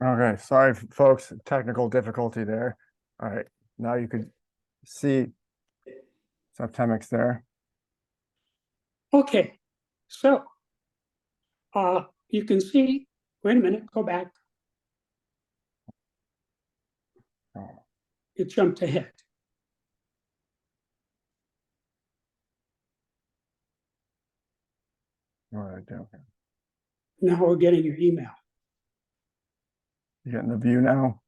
Okay, sorry, folks, technical difficulty there. All right, now you could see Septemics there. Okay, so you can see, wait a minute, go back. Oh, It jumped ahead. what did I do? Now we're getting your email. You getting the view now?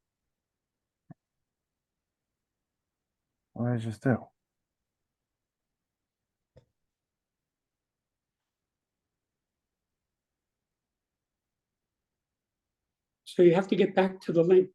What did I just do? So you have to get back to the link.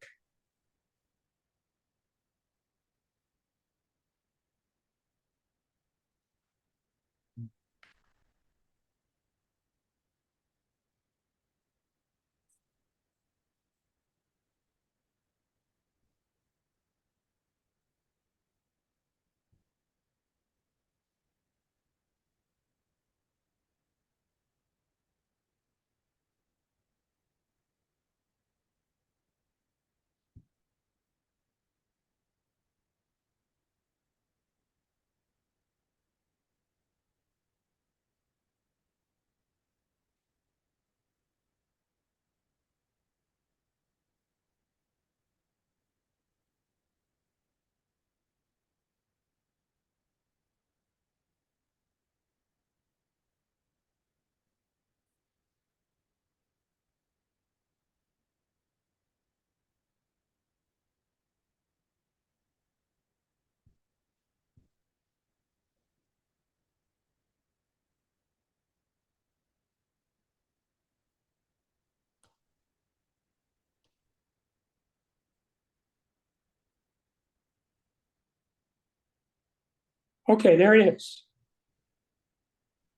Okay, there it is.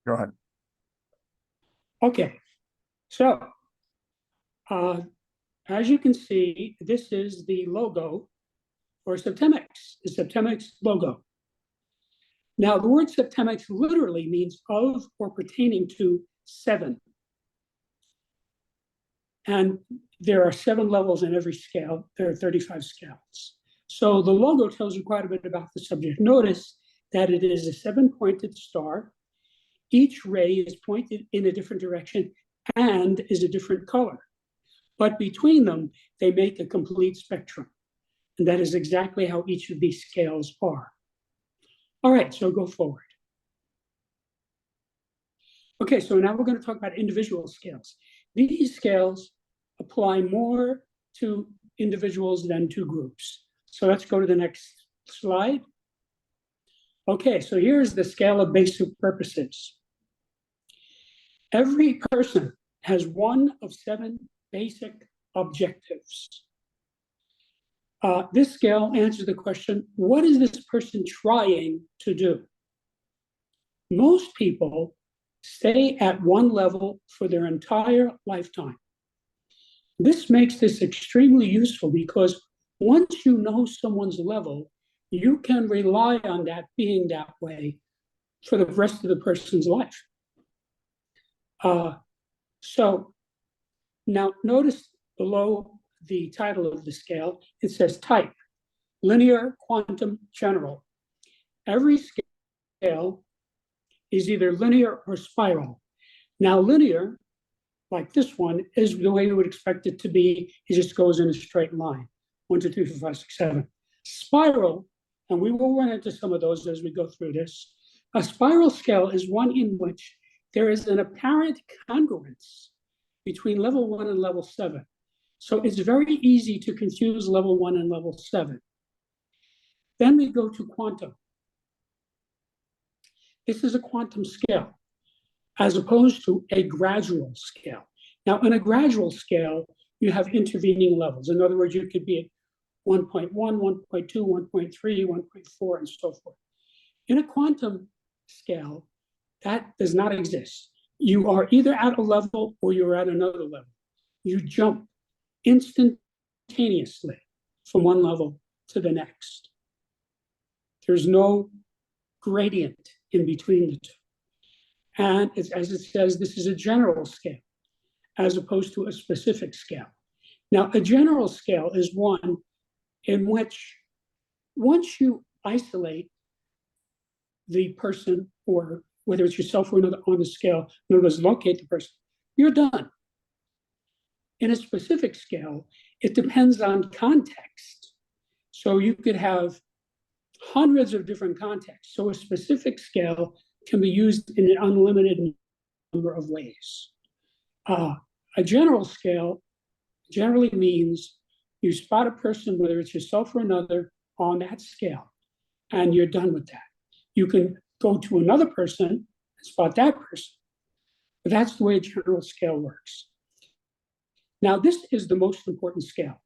Go ahead. Okay, so as you can see, this is the logo for Septemics, the Septemics logo. Now, the word Septemics literally means of or pertaining to 7. And there are 7 levels in every scale. There are 35 scales. So the logo tells you quite a bit about the subject. Notice that it is a 7-pointed star. Each ray is pointed in a different direction and is a different color. But between them, they make a complete spectrum. And that is exactly how each of these scales are. All right, so go forward. Okay, so now we're going to talk about individual scales. These scales apply more to individuals than to groups. So let's go to the next slide. Okay, so here's the scale of basic purposes. Every person has one of 7 basic objectives. This scale answers the question, what is this person trying to do? Most people stay at one level for their entire lifetime. This makes this extremely useful because once you know someone's level, you can rely on that being that way for the rest of the person's life. So now notice below the title of the scale, it says type, linear, quantum, general. Every scale is either linear or spiral. Now linear, like this one, is the way you would expect it to be. It just goes in a straight line, 1, 2, 3, 4, 5, 6, 7. Spiral, and we will run into some of those as we go through this. A spiral scale is one in which there is an apparent congruence between level 1 and level 7. So it's very easy to confuse level 1 and level 7. Then we go to quantum. This is a quantum scale, as opposed to a gradual scale. Now, in a gradual scale, you have intervening levels. In other words, you could be at 1.1, 1.2, 1.3, 1.4, and so forth. In a quantum scale, that does not exist. You are either at a level or you're at another level. You jump instantaneously from one level to the next. There's no gradient in between the two. And as it says, this is a general scale as opposed to a specific scale. Now, a general scale is one in which once you isolate the person, or whether it's yourself or another on the scale, in other words, locate the person, you're done. In a specific scale, it depends on context. So you could have hundreds of different contexts. So a specific scale can be used in an unlimited number of ways. A general scale generally means you spot a person, whether it's yourself or another, on that scale, and you're done with that. You can go to another person and spot that person. But that's the way a general scale works. Now, this is the most important scale.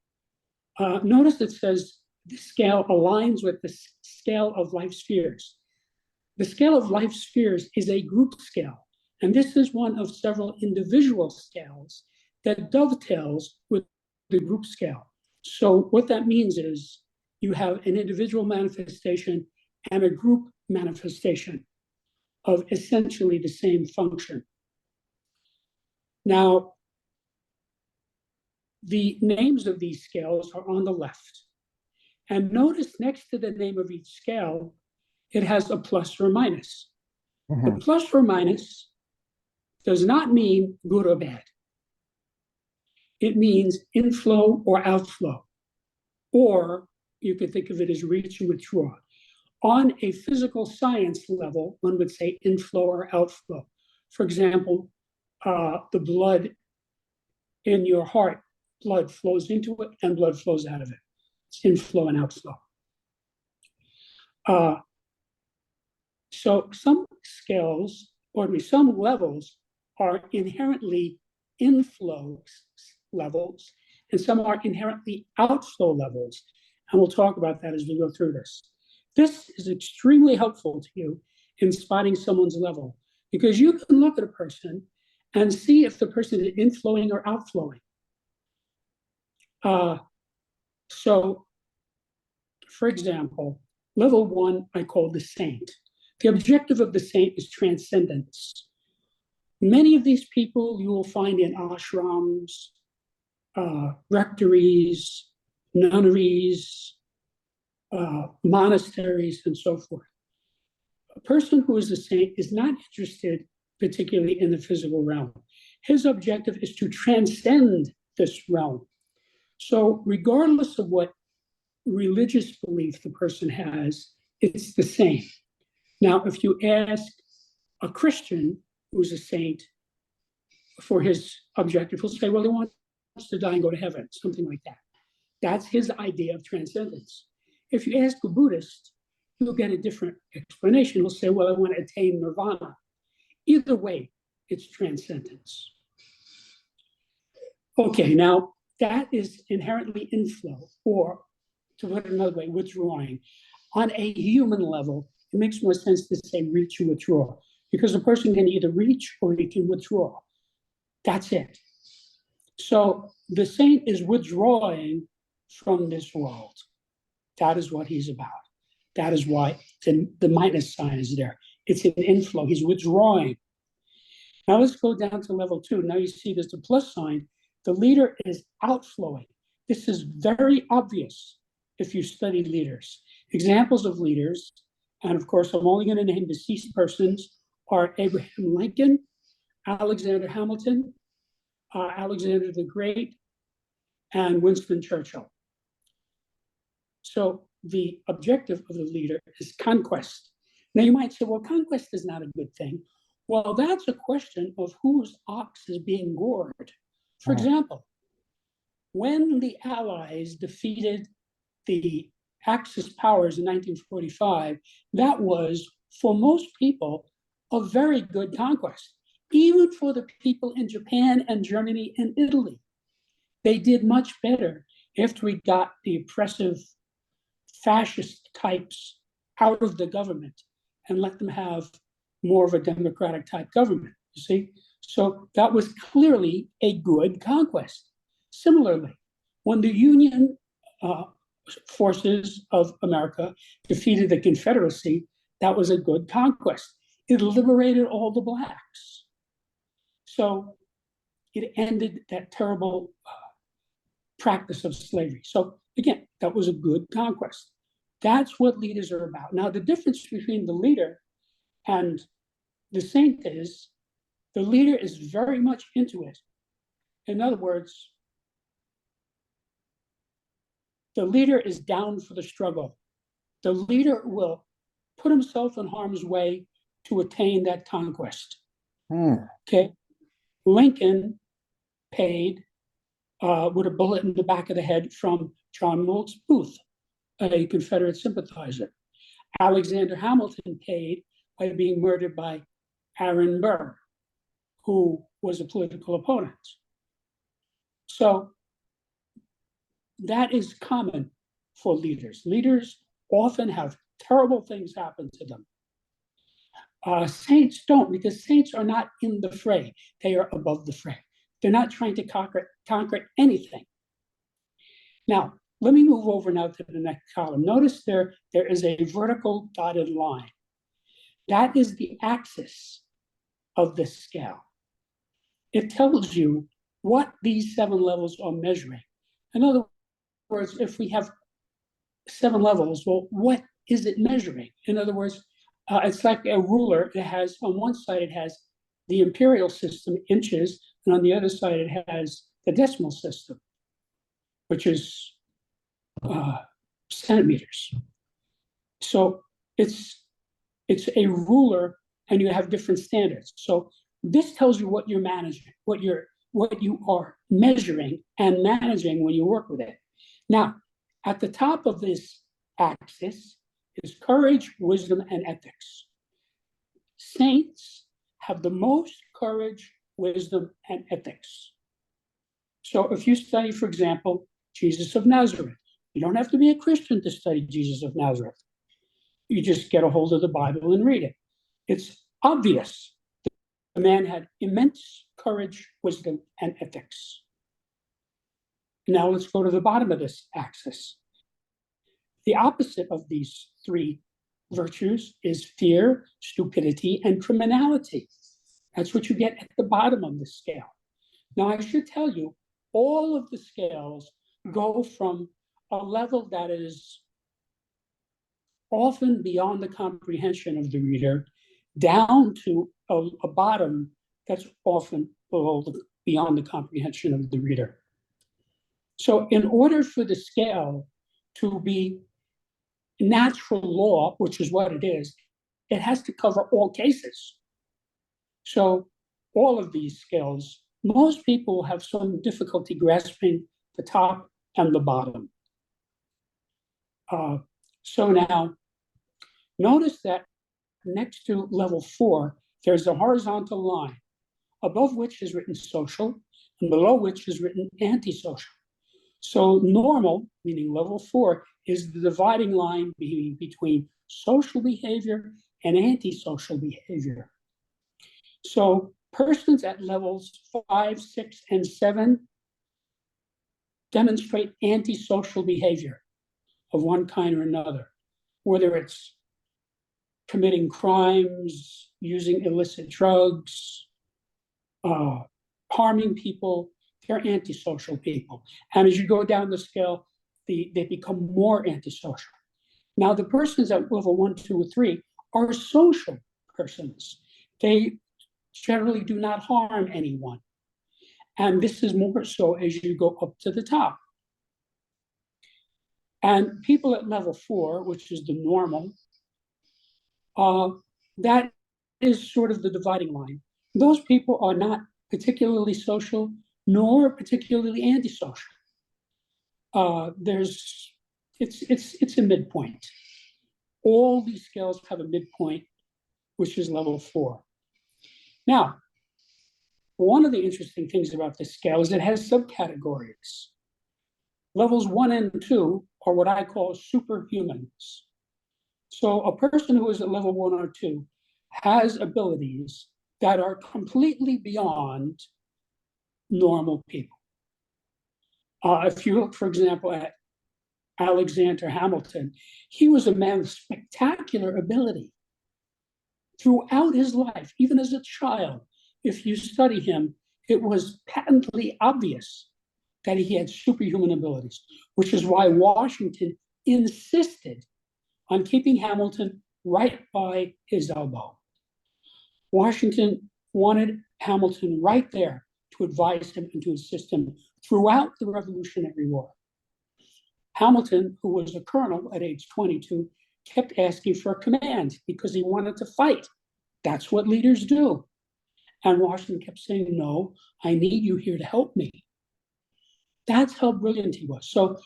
Notice it says the scale aligns with the scale of life spheres. The scale of life spheres is a group scale, and this is one of several individual scales that dovetails with the group scale. So what that means is you have an individual manifestation and a group manifestation of essentially the same function. Now, the names of these scales are on the left. And notice next to the name of each scale, it has a plus or minus. The plus or minus does not mean good or bad. It means inflow or outflow. Or you could think of it as reach and withdraw. On a physical science level, one would say inflow or outflow. For example, the blood in your heart, blood flows into it and blood flows out of it. It's inflow and outflow. So some scales, or some levels, are inherently inflow levels, and some are inherently outflow levels. And we'll talk about that as we go through this. This is extremely helpful to you in spotting someone's level, because you can look at a person and see if the person is inflowing or outflowing. So, for example, level 1 I call the saint. The objective of the saint is transcendence. Many of these people you will find in ashrams, rectories, nunneries, monasteries, and so forth. A person who is a saint is not interested particularly in the physical realm. His objective is to transcend this realm. So regardless of what religious belief the person has, it's the same. Now, if you ask a Christian who's a saint for his objective, he'll say, well, he wants to die and go to heaven, something like that. That's his idea of transcendence. If you ask a Buddhist, you'll get a different explanation. He'll say, well, I want to attain nirvana. Either way, it's transcendence. Okay, now that is inherently inflow, or to put it another way, withdrawing. On a human level, it makes more sense to say reach or withdraw, because a person can either reach or he can withdraw. That's it. So the saint is withdrawing from this world. That is what he's about. That is why the minus sign is there. It's an inflow. He's withdrawing. Now let's go down to level 2. Now you see there's a plus sign. The leader is outflowing. This is very obvious if you study leaders. Examples of leaders, and of course, I'm only going to name deceased persons, are Abraham Lincoln, Alexander Hamilton, Alexander the Great, and Winston Churchill. So the objective of the leader is conquest. Now you might say, well, conquest is not a good thing. Well, that's a question of whose ox is being gored. For example, when the Allies defeated the Axis powers in 1945, that was, for most people, a very good conquest. Even for the people in Japan and Germany and Italy, they did much better after we got the oppressive fascist types out of the government and let them have more of a democratic type government, you see? So that was clearly a good conquest. Similarly, when the Union forces of America defeated the Confederacy, that was a good conquest. It liberated all the blacks. So it ended that terrible practice of slavery. So again, that was a good conquest. That's what leaders are about. Now, the difference between the leader and the saint is the leader is very much into it. In other words, the leader is down for the struggle. The leader will put himself in harm's way to attain that conquest. Okay, Lincoln paid with a bullet in the back of the head from John Wilkes Booth, a Confederate sympathizer. Alexander Hamilton paid by being murdered by Aaron Burr, who was a political opponent. So that is common for leaders. Leaders often have terrible things happen to them. Saints don't, because saints are not in the fray. They are above the fray. They're not trying to conquer anything. Now, let me move over now to the next column. Notice there is a vertical dotted line. That is the axis of this scale. It tells you what these 7 levels are measuring. In other words, if we have 7 levels, well, what is it measuring? In other words, it's like a ruler. It has, on one side, it has the imperial system, inches, and on the other side, it has the decimal system, which is centimeters. So it's a ruler, and you have different standards. So this tells you what you're managing, what you are measuring and managing when you work with it. Now, at the top of this axis is courage, wisdom, and ethics. Saints have the most courage, wisdom, and ethics. So if you study, for example, Jesus of Nazareth, you don't have to be a Christian to study Jesus of Nazareth. You just get a hold of the Bible and read it. It's obvious the man had immense courage, wisdom, and ethics. Now let's go to the bottom of this axis. The opposite of these 3 virtues is fear, stupidity, and criminality. That's what you get at the bottom of the scale. Now, I should tell you, all of the scales go from a level that is often beyond the comprehension of the reader down to a bottom that's often beyond the comprehension of the reader. So in order for the scale to be natural law, which is what it is, it has to cover all cases. So all of these scales, most people have some difficulty grasping the top and the bottom. So now, notice that next to level 4, there's a horizontal line, above which is written social, and below which is written antisocial. So normal, meaning level 4, is the dividing line between social behavior and antisocial behavior. So persons at levels 5, 6, and 7 demonstrate antisocial behavior of one kind or another, whether it's committing crimes, using illicit drugs, harming people. They're antisocial people. And as you go down the scale, they become more antisocial. Now, the persons at level 1, 2, or 3 are social persons. They generally do not harm anyone. And this is more so as you go up to the top. And people at level 4, which is the normal, that is sort of the dividing line. Those people are not particularly social, nor particularly antisocial. It's a midpoint. All these scales have a midpoint, which is level 4. Now, one of the interesting things about this scale is it has subcategories. Levels 1 and 2 are what I call superhumans. So a person who is at level 1 or 2 has abilities that are completely beyond normal people. If you look, for example, at Alexander Hamilton, he was a man of spectacular ability. Throughout his life, even as a child, if you study him, it was patently obvious that he had superhuman abilities, which is why Washington insisted on keeping Hamilton right by his elbow. Washington wanted Hamilton right there to advise him and to assist him throughout the Revolutionary War. Hamilton, who was a colonel at age 22, kept asking for a command because he wanted to fight. That's what leaders do. And Washington kept saying, no, I need you here to help me. That's how brilliant he was. So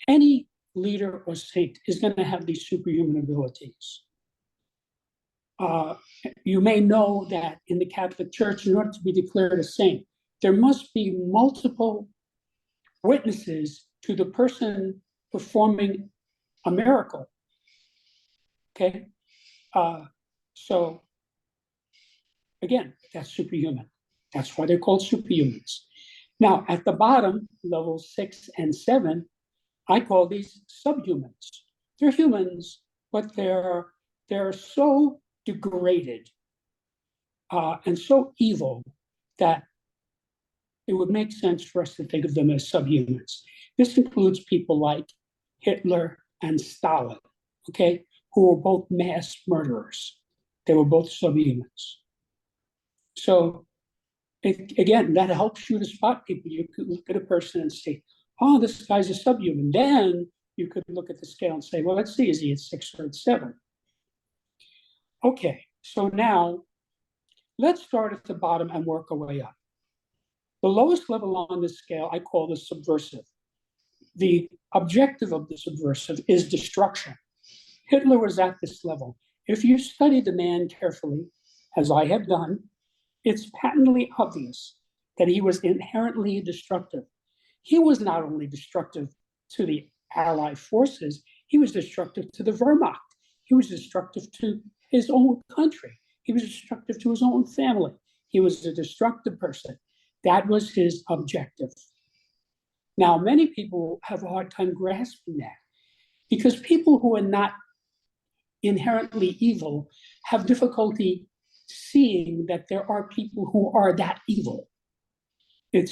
any leader or saint is going to have these superhuman abilities. You may know that in the Catholic Church, in order to be declared a saint, there must be multiple witnesses to the person performing a miracle. Okay? So, again, that's superhuman. That's why they're called superhumans. Now, at the bottom, levels 6 and 7, I call these subhumans. They're humans, but they're so degraded and so evil that it would make sense for us to think of them as subhumans. This includes people like Hitler and Stalin, okay, who were both mass murderers. They were both subhumans. So, again, that helps you to spot people. You could look at a person and say, oh, this guy's a subhuman. Then you could look at the scale and say, well, let's see, is he at 6 or at 7? Okay, so now let's start at the bottom and work our way up. The lowest level on this scale I call the subversive. The objective of the subversive is destruction. Hitler was at this level. If you study the man carefully, as I have done, it's patently obvious that he was inherently destructive. He was not only destructive to the Allied forces, he was destructive to the Wehrmacht. He was destructive to his own country. He was destructive to his own family. He was a destructive person. That was his objective. Now, many people have a hard time grasping that because people who are not inherently evil have difficulty seeing that there are people who are that evil. It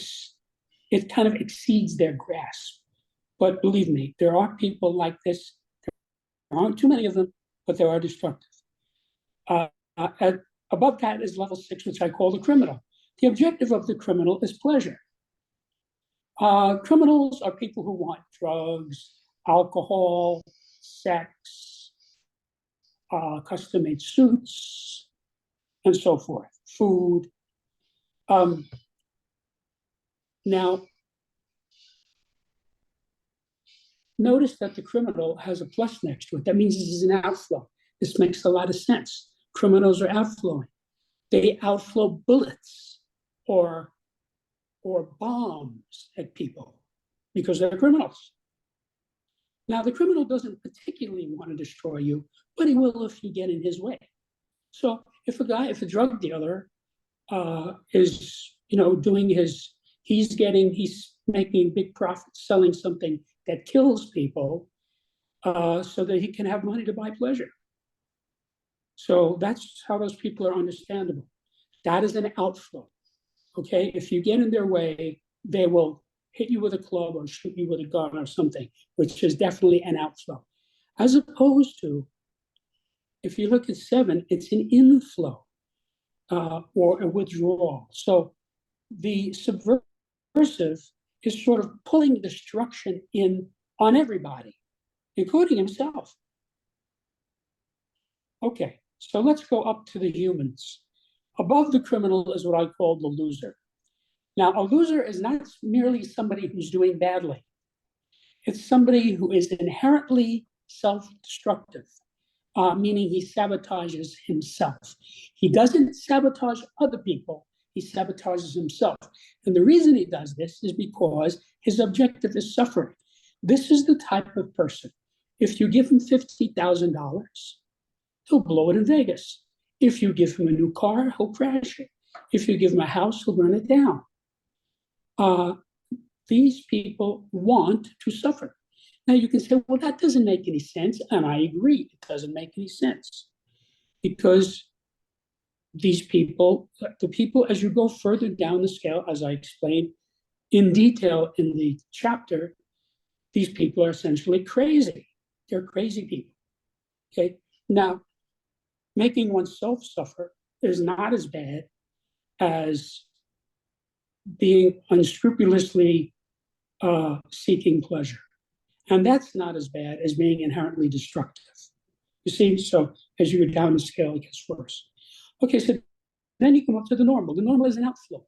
kind of exceeds their grasp. But believe me, there are people like this. There aren't too many of them, but they are destructive. Above that is level 6, which I call the criminal. The objective of the criminal is pleasure. Criminals are people who want drugs, alcohol, sex, custom-made suits, and so forth, food. Now, notice that the criminal has a plus next to it. That means this is an outflow. This makes a lot of sense. Criminals are outflowing. They outflow bullets or bombs at people because they're criminals. Now, the criminal doesn't particularly want to destroy you, but he will if you get in his way. So if a drug dealer is, doing he's making big profits selling something that kills people so that he can have money to buy pleasure. So that's how those people are understandable. That is an outflow. Okay, if you get in their way, they will hit you with a club or shoot you with a gun or something, which is definitely an outflow. As opposed to, if you look at 7, it's an inflow or a withdrawal. So the subversive is sort of pulling destruction in on everybody, including himself. Okay, so let's go up to the humans. Above the criminal is what I call the loser. Now, a loser is not merely somebody who's doing badly. It's somebody who is inherently self-destructive, meaning he sabotages himself. He doesn't sabotage other people, he sabotages himself. And the reason he does this is because his objective is suffering. This is the type of person, if you give him $50,000, he'll blow it in Vegas. If you give him a new car, he'll crash it. If you give him a house, he'll burn it down. These people want to suffer. Now you can say, well, that doesn't make any sense. And I agree, it doesn't make any sense. Because these people, the people, as you go further down the scale, as I explained in detail in the chapter, these people are essentially crazy. They're crazy people. Okay. Now, making oneself suffer is not as bad as being unscrupulously seeking pleasure. And that's not as bad as being inherently destructive. You see, so as you go down the scale, it gets worse. Okay, so then you come up to the normal. The normal is an outflow.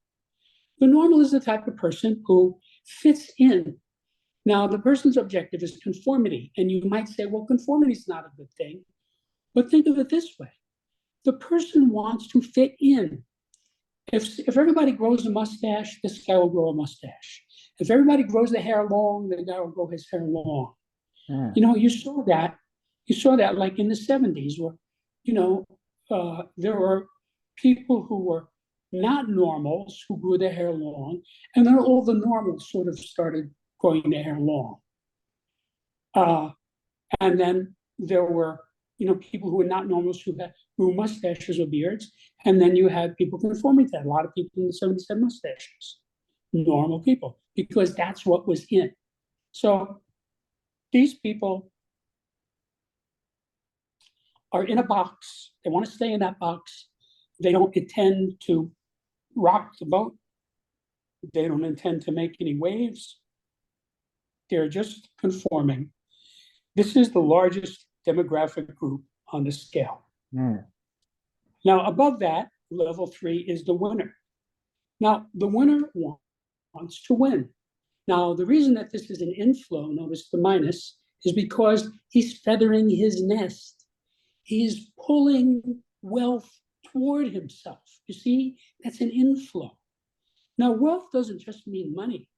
The normal is the type of person who fits in. Now, the person's objective is conformity. And you might say, well, conformity is not a good thing. But think of it this way. The person wants to fit in. If everybody grows a mustache, this guy will grow a mustache. If everybody grows the hair long, the guy will grow his hair long. Yeah. You know, you saw that like in the 70s where, there were people who were not normals who grew their hair long, and then all the normals sort of started growing their hair long. And then there were, people who were not normals who grew mustaches or beards, and then you had people conforming to that. A lot of people in the 70s had mustaches, normal people, because that's what was in. So these people are in a box. They want to stay in that box. They don't intend to rock the boat. They don't intend to make any waves. They're just conforming. This is the largest demographic group on the scale. Now, above that, level 3 is the winner. Now, the winner wants to win. Now, the reason that this is an inflow, notice the minus, is because he's feathering his nest. He's pulling wealth toward himself. You see, that's an inflow. Now, wealth doesn't just mean money.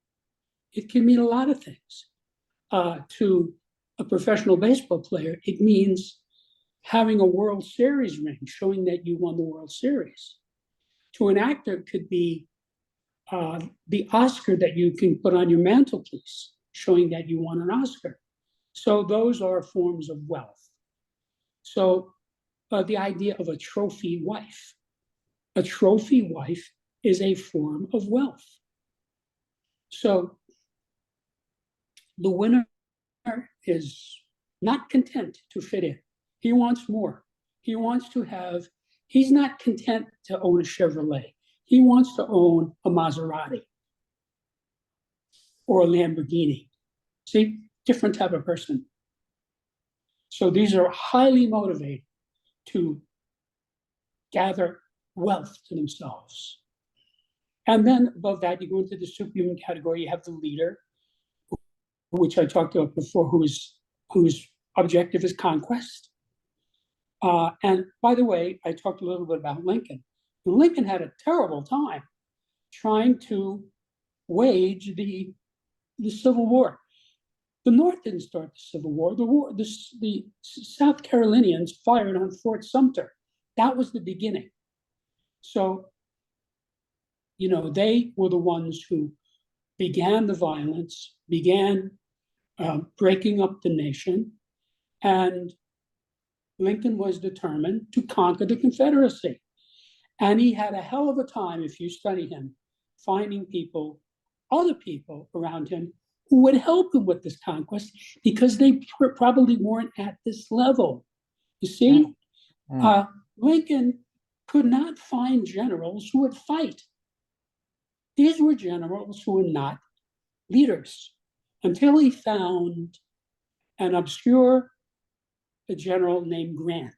It can mean a lot of things. To a professional baseball player, it means having a World Series ring, showing that you won the World Series. To an actor, it could be the Oscar that you can put on your mantelpiece, showing that you won an Oscar. So those are forms of wealth. So the idea of a trophy wife. A trophy wife is a form of wealth. So the winner is not content to fit in. He wants more. He's not content to own a Chevrolet. He wants to own a Maserati or a Lamborghini. See, different type of person. So these are highly motivated to gather wealth to themselves. And then above that, you go into the superhuman category. You have the leader, which I talked about before, whose objective is conquest. And by the way, I talked a little bit about Lincoln. Lincoln had a terrible time trying to wage the Civil War. The North didn't start the Civil War. The South Carolinians fired on Fort Sumter. That was the beginning. So, they were the ones who began the violence, began breaking up the nation, and Lincoln was determined to conquer the Confederacy. And he had a hell of a time, if you study him, finding other people around him who would help him with this conquest because they probably weren't at this level. You see, Lincoln could not find generals who would fight. These were generals who were not leaders until he found an obscure general named Grant.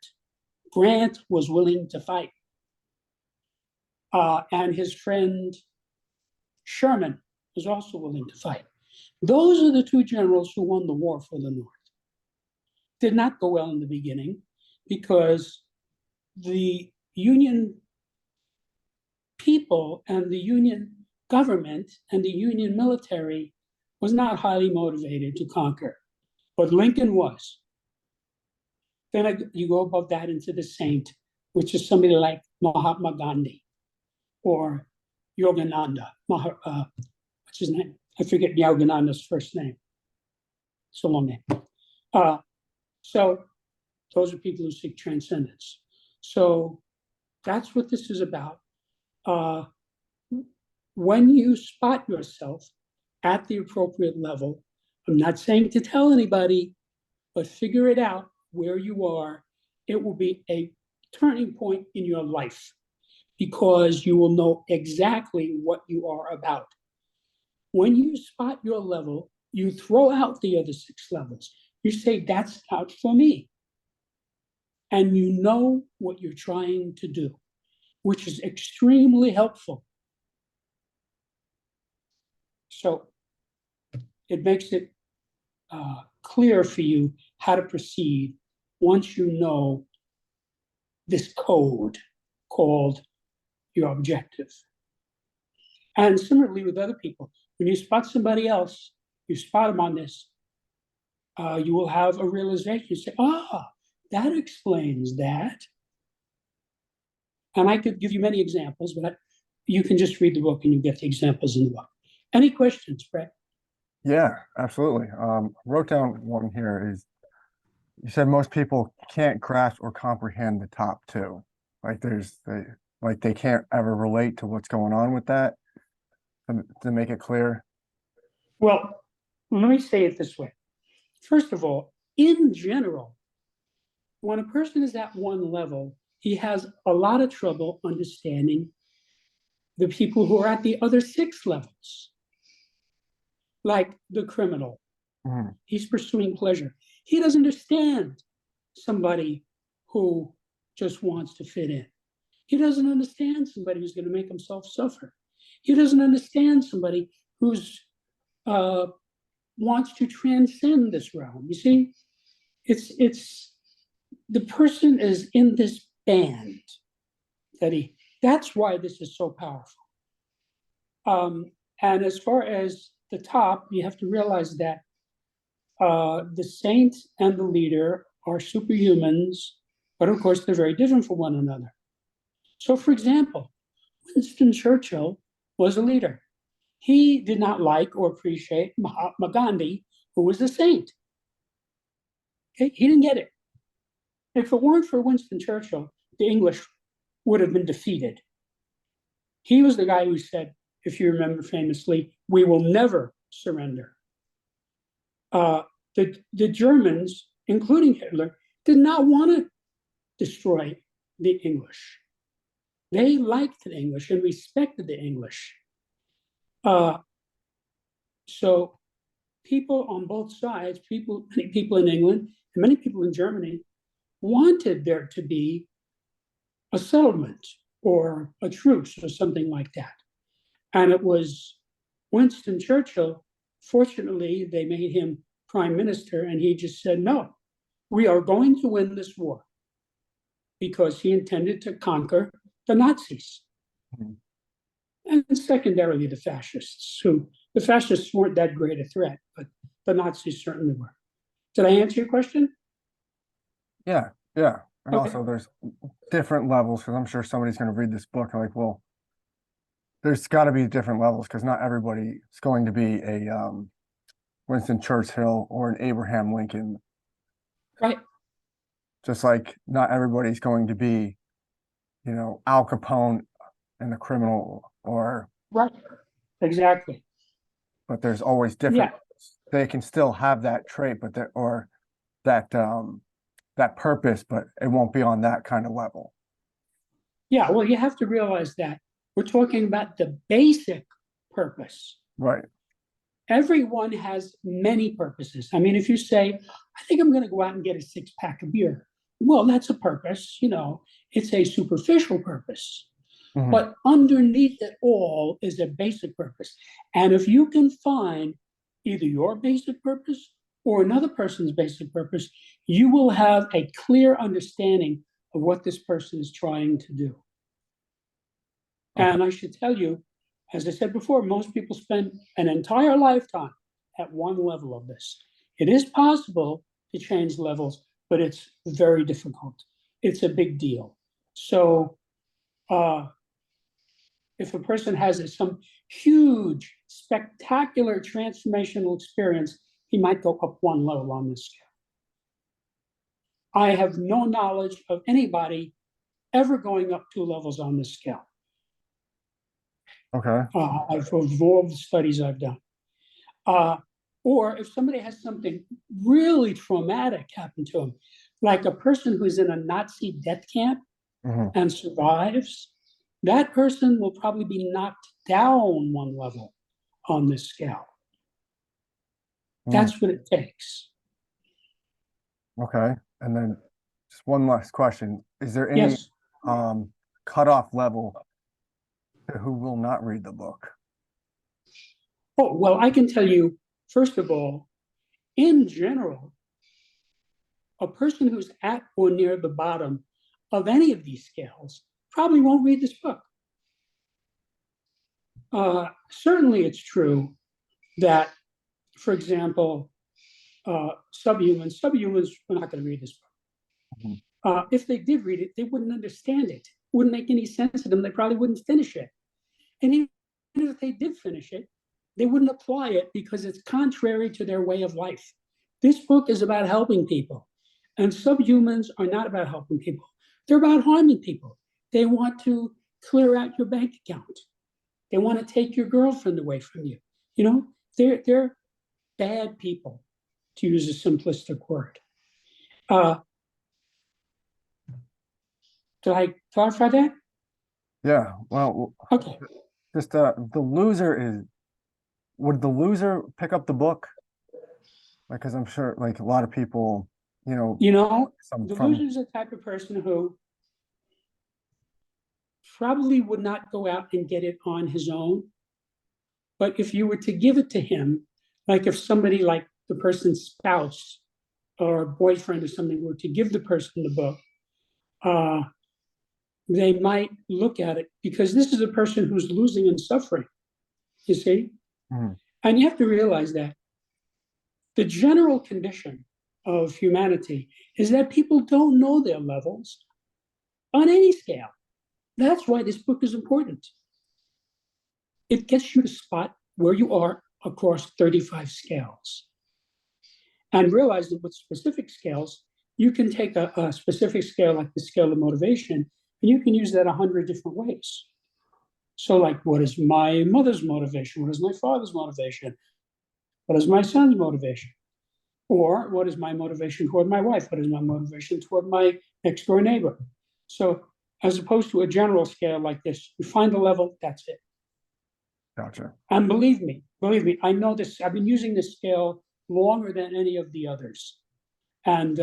Grant was willing to fight. And his friend Sherman was also willing to fight. Those are the two generals who won the war for the North. Did not go well in the beginning because the Union people and the Union government and the Union military was not highly motivated to conquer, but Lincoln was. Then you go above that into the saint, which is somebody like Mahatma Gandhi or Yogananda. What's his name? I forget Yogananda's first name. It's a long name. So those are people who seek transcendence. So that's what this is about. When you spot yourself at the appropriate level. I'm not saying to tell anybody, but figure it out where you are. It will be a turning point in your life because you will know exactly what you are about. When you spot your level, you throw out the other 6 levels. You say, that's not for me. And you know what you're trying to do, which is extremely helpful. So it makes it clear for you how to proceed once you know this code called your objective. And similarly with other people, when you spot somebody else, you spot them on this, you will have a realization. You say, that explains that. And I could give you many examples, but you can just read the book and you get the examples in the book. Any questions, Brett? Yeah, absolutely. Wrote down one here is, you said most people can't grasp or comprehend the top 2. Like they can't ever relate to what's going on with that, to make it clear. Well, let me say it this way. First of all, in general, when a person is at one level, he has a lot of trouble understanding the people who are at the other 6 levels. Like the criminal. Mhm. He's pursuing pleasure. He doesn't understand somebody who just wants to fit in. He doesn't understand somebody who's going to make himself suffer. He doesn't understand somebody who's wants to transcend this realm. You see, it's the person is in this band that's why this is so powerful. And as far as the top, you have to realize that the saint and the leader are superhumans, but of course they're very different from one another. So for example, Winston Churchill was a leader. He did not like or appreciate Mahatma Gandhi, who was a saint. Okay? He didn't get it. If it weren't for Winston Churchill, the English would have been defeated. He was the guy who said, if you remember famously, we will never surrender. The Germans, including Hitler, did not want to destroy the English. They liked the English and respected the English. So people on both sides, many people in England and many people in Germany, wanted there to be a settlement or a truce or something like that. And it was Winston Churchill, fortunately, they made him prime minister, and he just said, no, we are going to win this war, because he intended to conquer the Nazis. Mm-hmm. And secondarily, the fascists weren't that great a threat, but the Nazis certainly were. Did I answer your question? Yeah. And okay. Also there's different levels, because I'm sure somebody's going to read this book and like, well, there's got to be different levels, because not everybody is going to be a Winston Churchill or an Abraham Lincoln. Right. Just like not everybody's going to be, Al Capone and the criminal, or right. Exactly. But there's always different. Yeah. They can still have that trait, but that purpose, but it won't be on that kind of level. Yeah, well, you have to realize that we're talking about the basic purpose. Right. Everyone has many purposes. I mean, if you say, I think I'm going to go out and get a 6-pack of beer. Well, that's a purpose, it's a superficial purpose. Mm-hmm. But underneath it all is a basic purpose. And if you can find either your basic purpose or another person's basic purpose, you will have a clear understanding of what this person is trying to do. Okay. And I should tell you, as I said before, most people spend an entire lifetime at one level of this. It is possible to change levels, but it's very difficult. It's a big deal. So if a person has some huge, spectacular transformational experience, he might go up one level on this scale. I have no knowledge of anybody ever going up 2 levels on this scale. Okay. Of all the studies I've done. Or if somebody has something really traumatic happen to them, like a person who's in a Nazi death camp and survives, that person will probably be knocked down one level on this scale. That's what it takes. Okay. And then just one last question. Is there any Yes. cutoff level to who will not read the book? Oh, well, I can tell you, first of all, in general, a person who's at or near the bottom of any of these scales probably won't read this book. Certainly it's true that, for example, subhumans are not going to read this book. If they did read it, they wouldn't understand it. It wouldn't make any sense to them. They probably wouldn't finish it. And even if they did finish it, they wouldn't apply it because it's contrary to their way of life. This book is about helping people. And subhumans are not about helping people. They're about harming people. They want to clear out your bank account. They want to take your girlfriend away from you. You know, they're bad people, to use a simplistic word. Did I clarify that? Yeah. Well, okay. Just would the loser pick up the book? Like, because I'm sure, like, a lot of people, the loser is the type of person who probably would not go out and get it on his own. But if you were to give it to him, like if somebody like the person's spouse or boyfriend or something were to give the person the book, they might look at it because this is a person who's losing and suffering, you see? And you have to realize that the general condition of humanity is that people don't know their levels on any scale. That's why this book is important. It gets you to spot where you are across 35 scales. And realize that with specific scales, you can take a specific scale like the scale of motivation, and you can use that 100 different ways. So like, what is my mother's motivation? What is my father's motivation? What is my son's motivation? Or what is my motivation toward my wife? What is my motivation toward my next door neighbor? So as opposed to a general scale like this, you find the level, that's it. Gotcha. And believe me, I know this. I've been using this scale longer than any of the others. And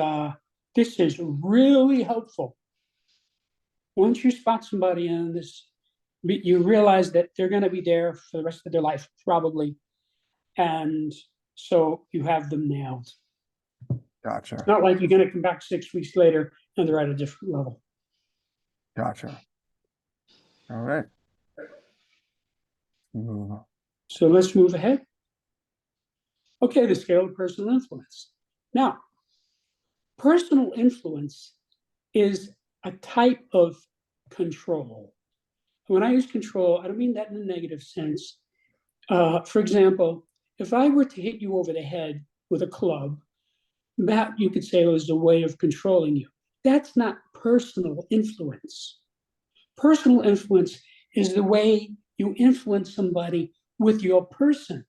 this is really helpful. Once you spot somebody in this, you realize that they're going to be there for the rest of their life, probably. And so you have them nailed. Gotcha. It's not like you're going to come back 6 weeks later and they're at a different level. Gotcha. All right. So let's move ahead. Okay, the scale of personal influence. Now, personal influence is a type of control. When I use control, I don't mean that in a negative sense. For example, if I were to hit you over the head with a club, that you could say was a way of controlling you. That's not personal influence. Personal influence is the way you influence somebody with your person.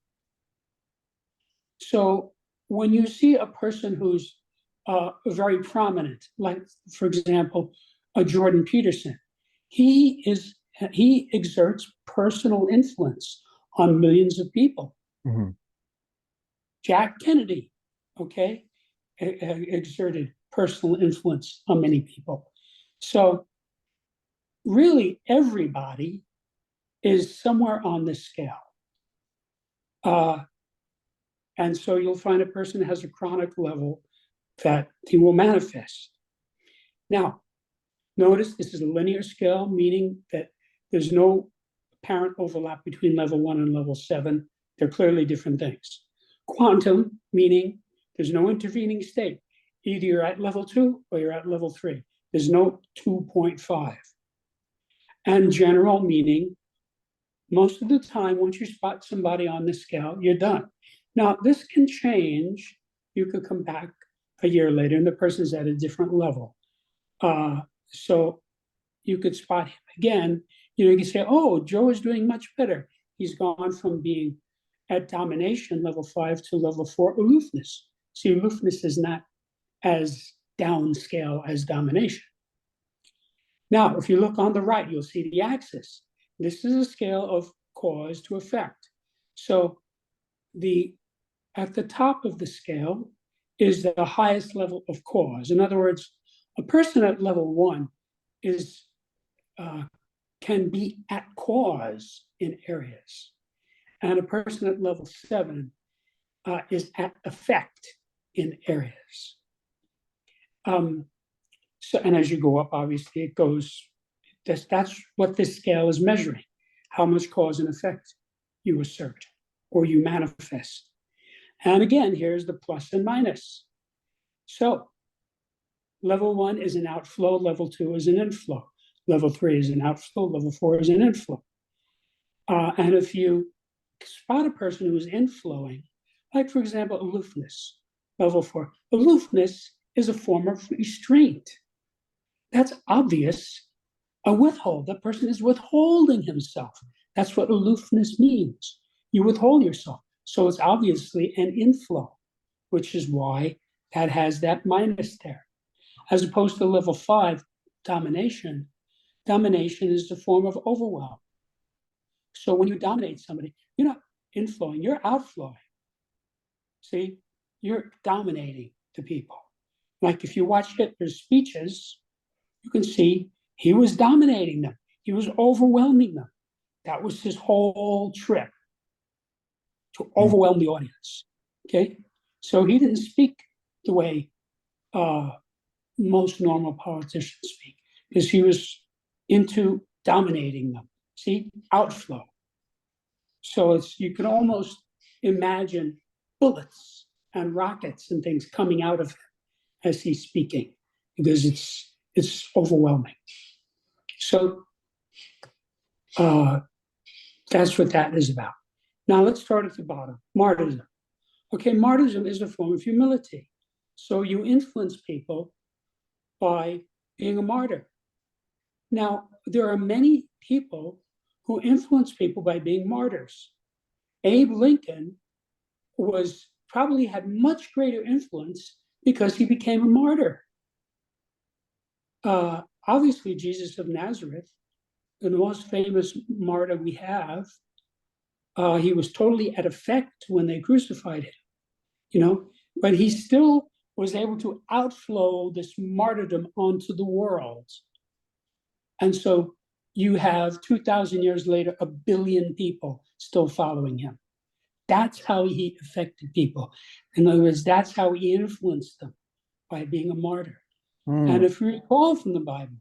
So when you see a person who's very prominent, like, for example, a Jordan Peterson, he exerts personal influence on millions of people. Jack Kennedy, okay, exerted personal influence on many people. So really everybody is somewhere on this scale. And so you'll find a person has a chronic level that he will manifest. Now, notice this is a linear scale, meaning that there's no apparent overlap between level 1 and level 7. They're clearly different things. Quantum, meaning there's no intervening state. Either you're at level 2 or you're at level 3. There's no 2.5. And general, meaning most of the time, once you spot somebody on this scale, you're done. Now, this can change. You could come back a year later and the person's at a different level. So you could spot him again. You can say, oh, Joe is doing much better. He's gone from being at domination, level 5, to level 4, aloofness. See, aloofness is not as downscale as domination. Now, if you look on the right, you'll see the axis. This is a scale of cause to effect. So at the top of the scale is the highest level of cause. In other words, a person at level 1 can be at cause in areas, and a person at level 7 is at effect in areas. And as you go up, obviously, it goes. That's what this scale is measuring: how much cause and effect you assert or you manifest. And again, here's the plus and minus. So level 1 is an outflow, level 2 is an inflow, level 3 is an outflow, level 4 is an inflow. And if you spot a person who's inflowing, like, for example, aloofness, level 4, aloofness is a form of restraint. That's obvious. A withhold, that person is withholding himself. That's what aloofness means. You withhold yourself. So it's obviously an inflow, which is why that has that minus there. As opposed to level 5, domination. Domination is the form of overwhelm. So when you dominate somebody, you're not inflowing, you're outflowing. See, you're dominating the people. Like if you watch Hitler's speeches, you can see he was dominating them. He was overwhelming them. That was his whole trip, to overwhelm the audience. Okay, so he didn't speak the way most normal politicians speak, because he was into dominating them. See, outflow. So you can almost imagine bullets and rockets and things coming out of him as he's speaking, because it's overwhelming. So that's what that is about. Now let's start at the bottom. Martyrism. Okay, martyrism is a form of humility. So you influence people by being a martyr. Now, there are many people who influence people by being martyrs. Abe Lincoln probably had much greater influence because he became a martyr. Obviously, Jesus of Nazareth, the most famous martyr we have, he was totally at effect when they crucified him, but he still was able to outflow this martyrdom onto the world. And so you have 2,000 years later, 1 billion people still following him. That's how he affected people. In other words, that's how he influenced them, by being a martyr. And if you recall from the Bible,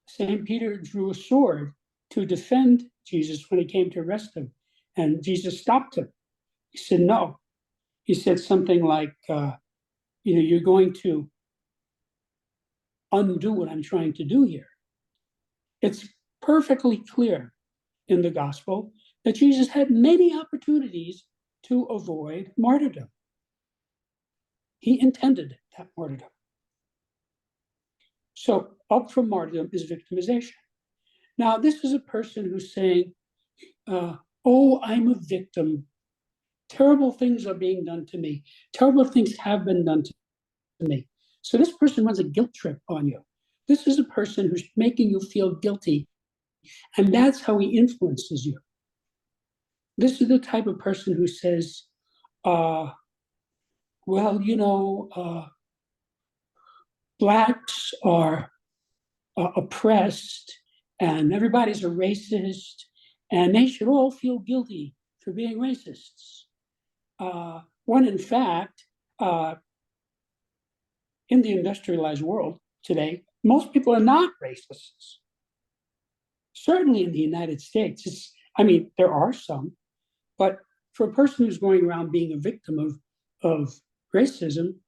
St. Peter drew a sword to defend Jesus when he came to arrest him. And Jesus stopped him. He said, no. He said something like, you're going to undo what I'm trying to do here. It's perfectly clear in the gospel that Jesus had many opportunities to avoid martyrdom. He intended that martyrdom. So up from martyrdom is victimization. Now, this is a person who's saying, oh, I'm a victim. Terrible things are being done to me. Terrible things have been done to me. So this person runs a guilt trip on you. This is a person who's making you feel guilty, and that's how he influences you. This is the type of person who says, blacks are oppressed, and everybody's a racist, and they should all feel guilty for being racists. When in fact, in the industrialized world today, most people are not racists. Certainly in the United States, there are some, but for a person who's going around being a victim of racism,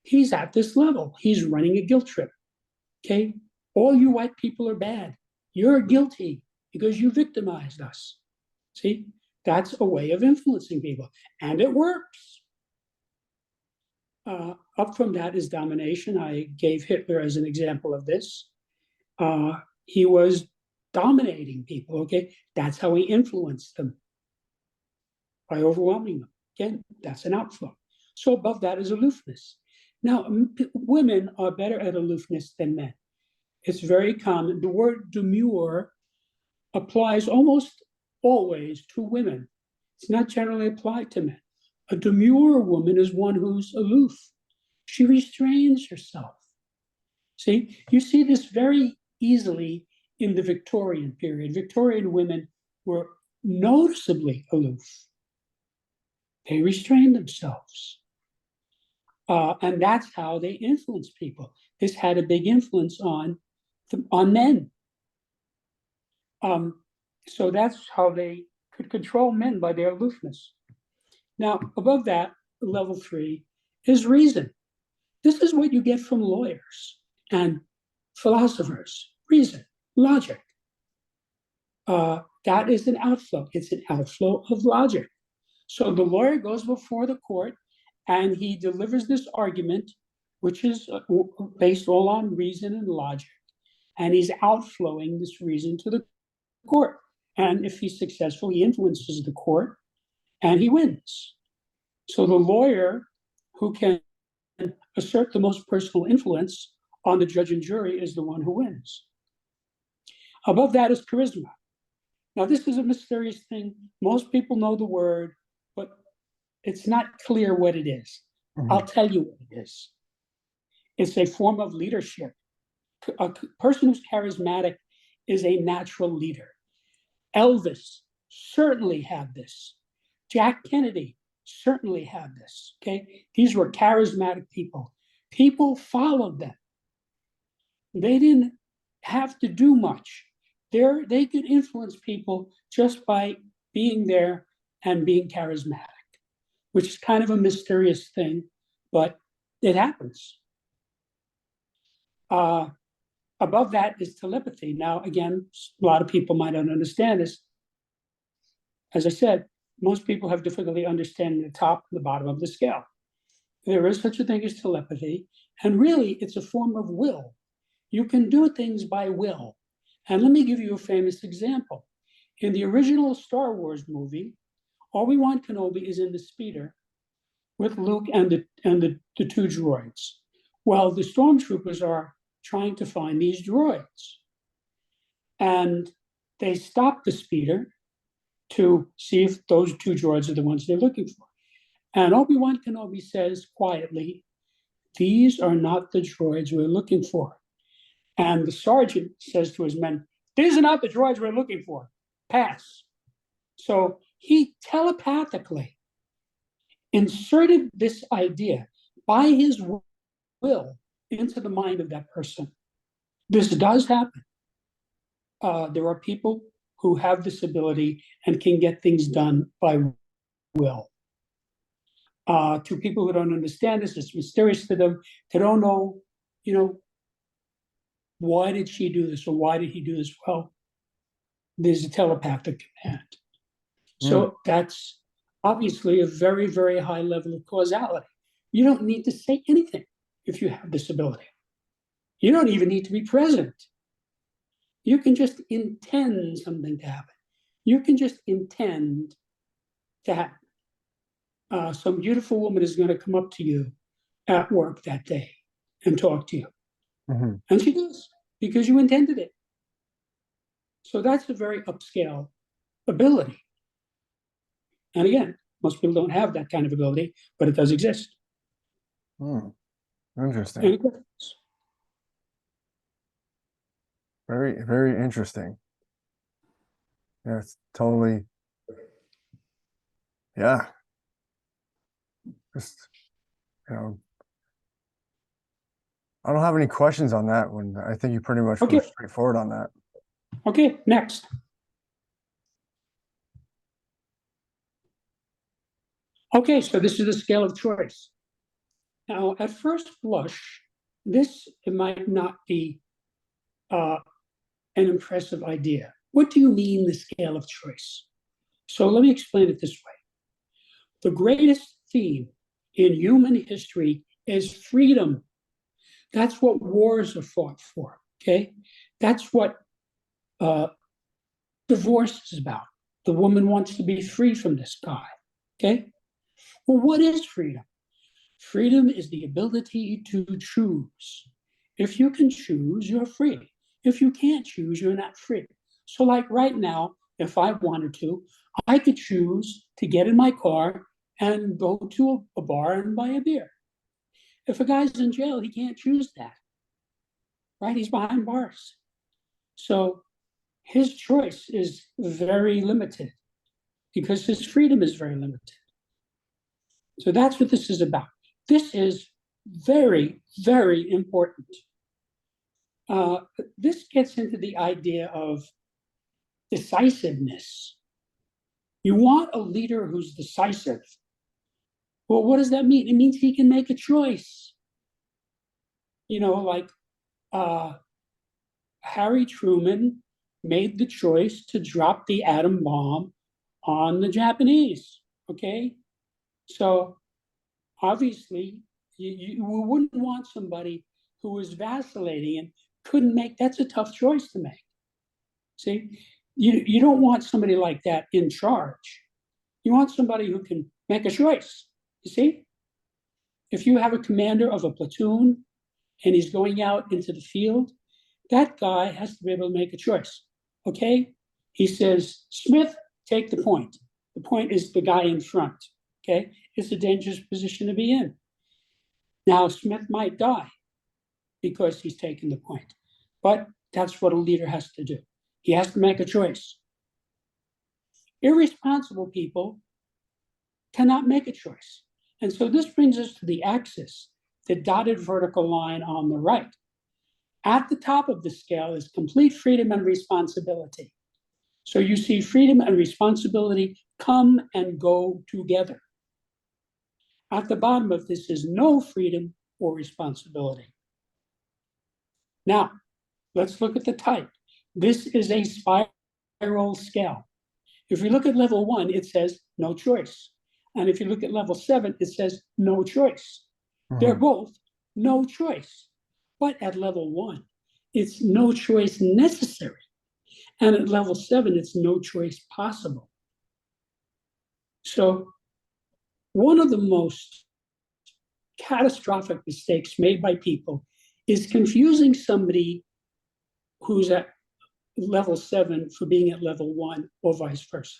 he's at this level. He's running a guilt trip. Okay, all you white people are bad. You're guilty because you victimized us. See, that's a way of influencing people, and it works. Up from that is domination. I gave Hitler as an example of this. He was dominating people, okay? That's how he influenced them. by overwhelming them. Again, that's an outflow. So above that is aloofness. Now, women are better at aloofness than men. It's very common. The word demure applies almost always to women. It's not generally applied to men. A demure woman is one who's aloof. She restrains herself. See, you see this very easily in the Victorian period. Victorian women were noticeably aloof. They restrained themselves. And that's how they influenced people. This had a big influence on men. So that's how they could control men, by their aloofness. Now, above that, level 3 is reason. This is what you get from lawyers and philosophers. Reason, logic. That is an outflow. It's an outflow of logic. So the lawyer goes before the court and he delivers this argument, which is based all on reason and logic. And he's outflowing this reason to the court. And if he's successful, he influences the court and he wins. So the lawyer who can assert the most personal influence on the judge and jury is the one who wins. Above that is charisma. Now, this is a mysterious thing. Most people know the word, but it's not clear what it is. Mm-hmm. I'll tell you what it is. It's a form of leadership. A person who's charismatic is a natural leader. Elvis certainly had this. Jack Kennedy certainly had this, okay? These were charismatic people. People followed them. They didn't have to do much. They could influence people just by being there and being charismatic, which is kind of a mysterious thing, but it happens. Above that is telepathy. Now, again, a lot of people might not understand this. As I said, most people have difficulty understanding the top and the bottom of the scale. There is such a thing as telepathy, and really it's a form of will. You can do things by will. And let me give you a famous example. In the original Star Wars movie, Obi-Wan Kenobi is in the speeder with Luke and the two droids. Well, the stormtroopers are trying to find these droids. And they stop the speeder to see if those two droids are the ones they're looking for. And Obi-Wan Kenobi says quietly, "These are not the droids we're looking for." And the sergeant says to his men, "These are not the droids we're looking for. Pass." So he telepathically inserted this idea by his will into the mind of that person. This does happen. There are people who have this ability and can get things done by will. To people who don't understand this, it's mysterious to them. They don't know, why did she do this or why did he do this? Well, there's a telepathic command. So that's obviously a very, very high level of causality. You don't need to say anything if you have this ability. You don't even need to be present. You can just intend something to happen. You can just intend to happen. Some beautiful woman is going to come up to you at work that day and talk to you. Mm-hmm. And she does, because you intended it. So that's a very upscale ability. And again, most people don't have that kind of ability, but it does exist. Interesting. Very, very interesting. Yeah, it's totally, yeah. Just, I don't have any questions on that one. I think you pretty much were straightforward on that. Okay, next. Okay, so this is the scale of choice. Now, at first blush, it might not be an impressive idea. What do you mean, the scale of choice? So let me explain it this way. The greatest theme in human history is freedom. That's what wars are fought for, okay? That's what divorce is about. The woman wants to be free from this guy. Okay? Well, what is freedom? Freedom is the ability to choose. If you can choose, you're free. If you can't choose, you're not free. So, like right now, if I wanted to, I could choose to get in my car and go to a bar and buy a beer. If a guy's in jail, he can't choose that, right? He's behind bars. So his choice is very limited because his freedom is very limited. So that's what this is about. This is very, very important. This gets into the idea of decisiveness. You want a leader who's decisive. Well, what does that mean? It means he can make a choice. You know, like Harry Truman made the choice to drop the atom bomb on the Japanese. Okay, so obviously you wouldn't want somebody who was vacillating and couldn't make. That's a tough choice to make. See, you don't want somebody like that in charge. You want somebody who can make a choice. You see, if you have a commander of a platoon and he's going out into the field, that guy has to be able to make a choice. Okay, he says, Smith, take the point. The point is the guy in front. Okay, it's a dangerous position to be in. Now, Smith might die because he's taken the point, but that's what a leader has to do. He has to make a choice. Irresponsible people cannot make a choice. And so this brings us to the axis, the dotted vertical line on the right. At the top of the scale is complete freedom and responsibility. So you see freedom and responsibility come and go together. At the bottom of this is no freedom or responsibility. Now, let's look at the type. This is a spiral scale. If we look at level 1, it says no choice. And if you look at level 7, it says no choice. They're both no choice. But at level 1, it's no choice necessary. And at level 7, it's no choice possible. So one of the most catastrophic mistakes made by people is confusing somebody who's at level 7 for being at level 1 or vice versa.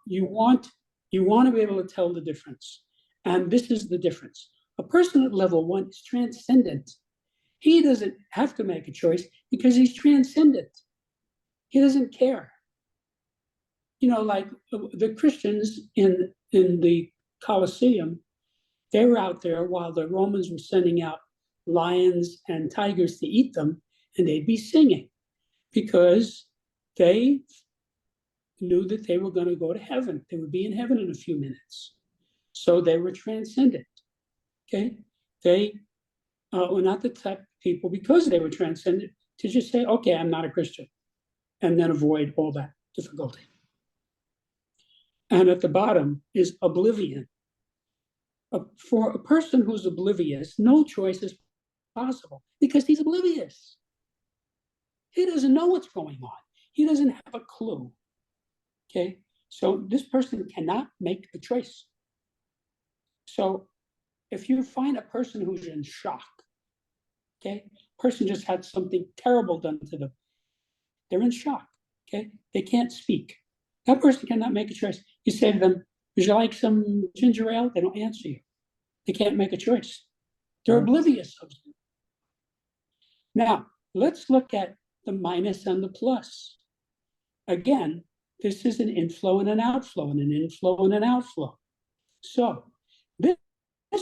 You want to be able to tell the difference. And this is the difference. A person at level 1 is transcendent. He doesn't have to make a choice because he's transcendent. He doesn't care. You know, like the Christians in the Colosseum, they were out there while the Romans were sending out lions and tigers to eat them, and they'd be singing because they knew that they were going to go to heaven. They would be in heaven in a few minutes. So they were transcendent. Okay? They were not the type of people, because they were transcendent, to just say, okay, I'm not a Christian, and then avoid all that difficulty. And at the bottom is oblivion. For a person who's oblivious, no choice is possible because he's oblivious. He doesn't know what's going on. He doesn't have a clue. Okay, so this person cannot make a choice. So if you find a person who's in shock, okay, person just had something terrible done to them, they're in shock, okay, they can't speak. That person cannot make a choice. You say to them, would you like some ginger ale? They don't answer you. They can't make a choice. They're oblivious of you. Now, let's look at the minus and the plus. Again, this is an inflow and an outflow, and an inflow and an outflow. So this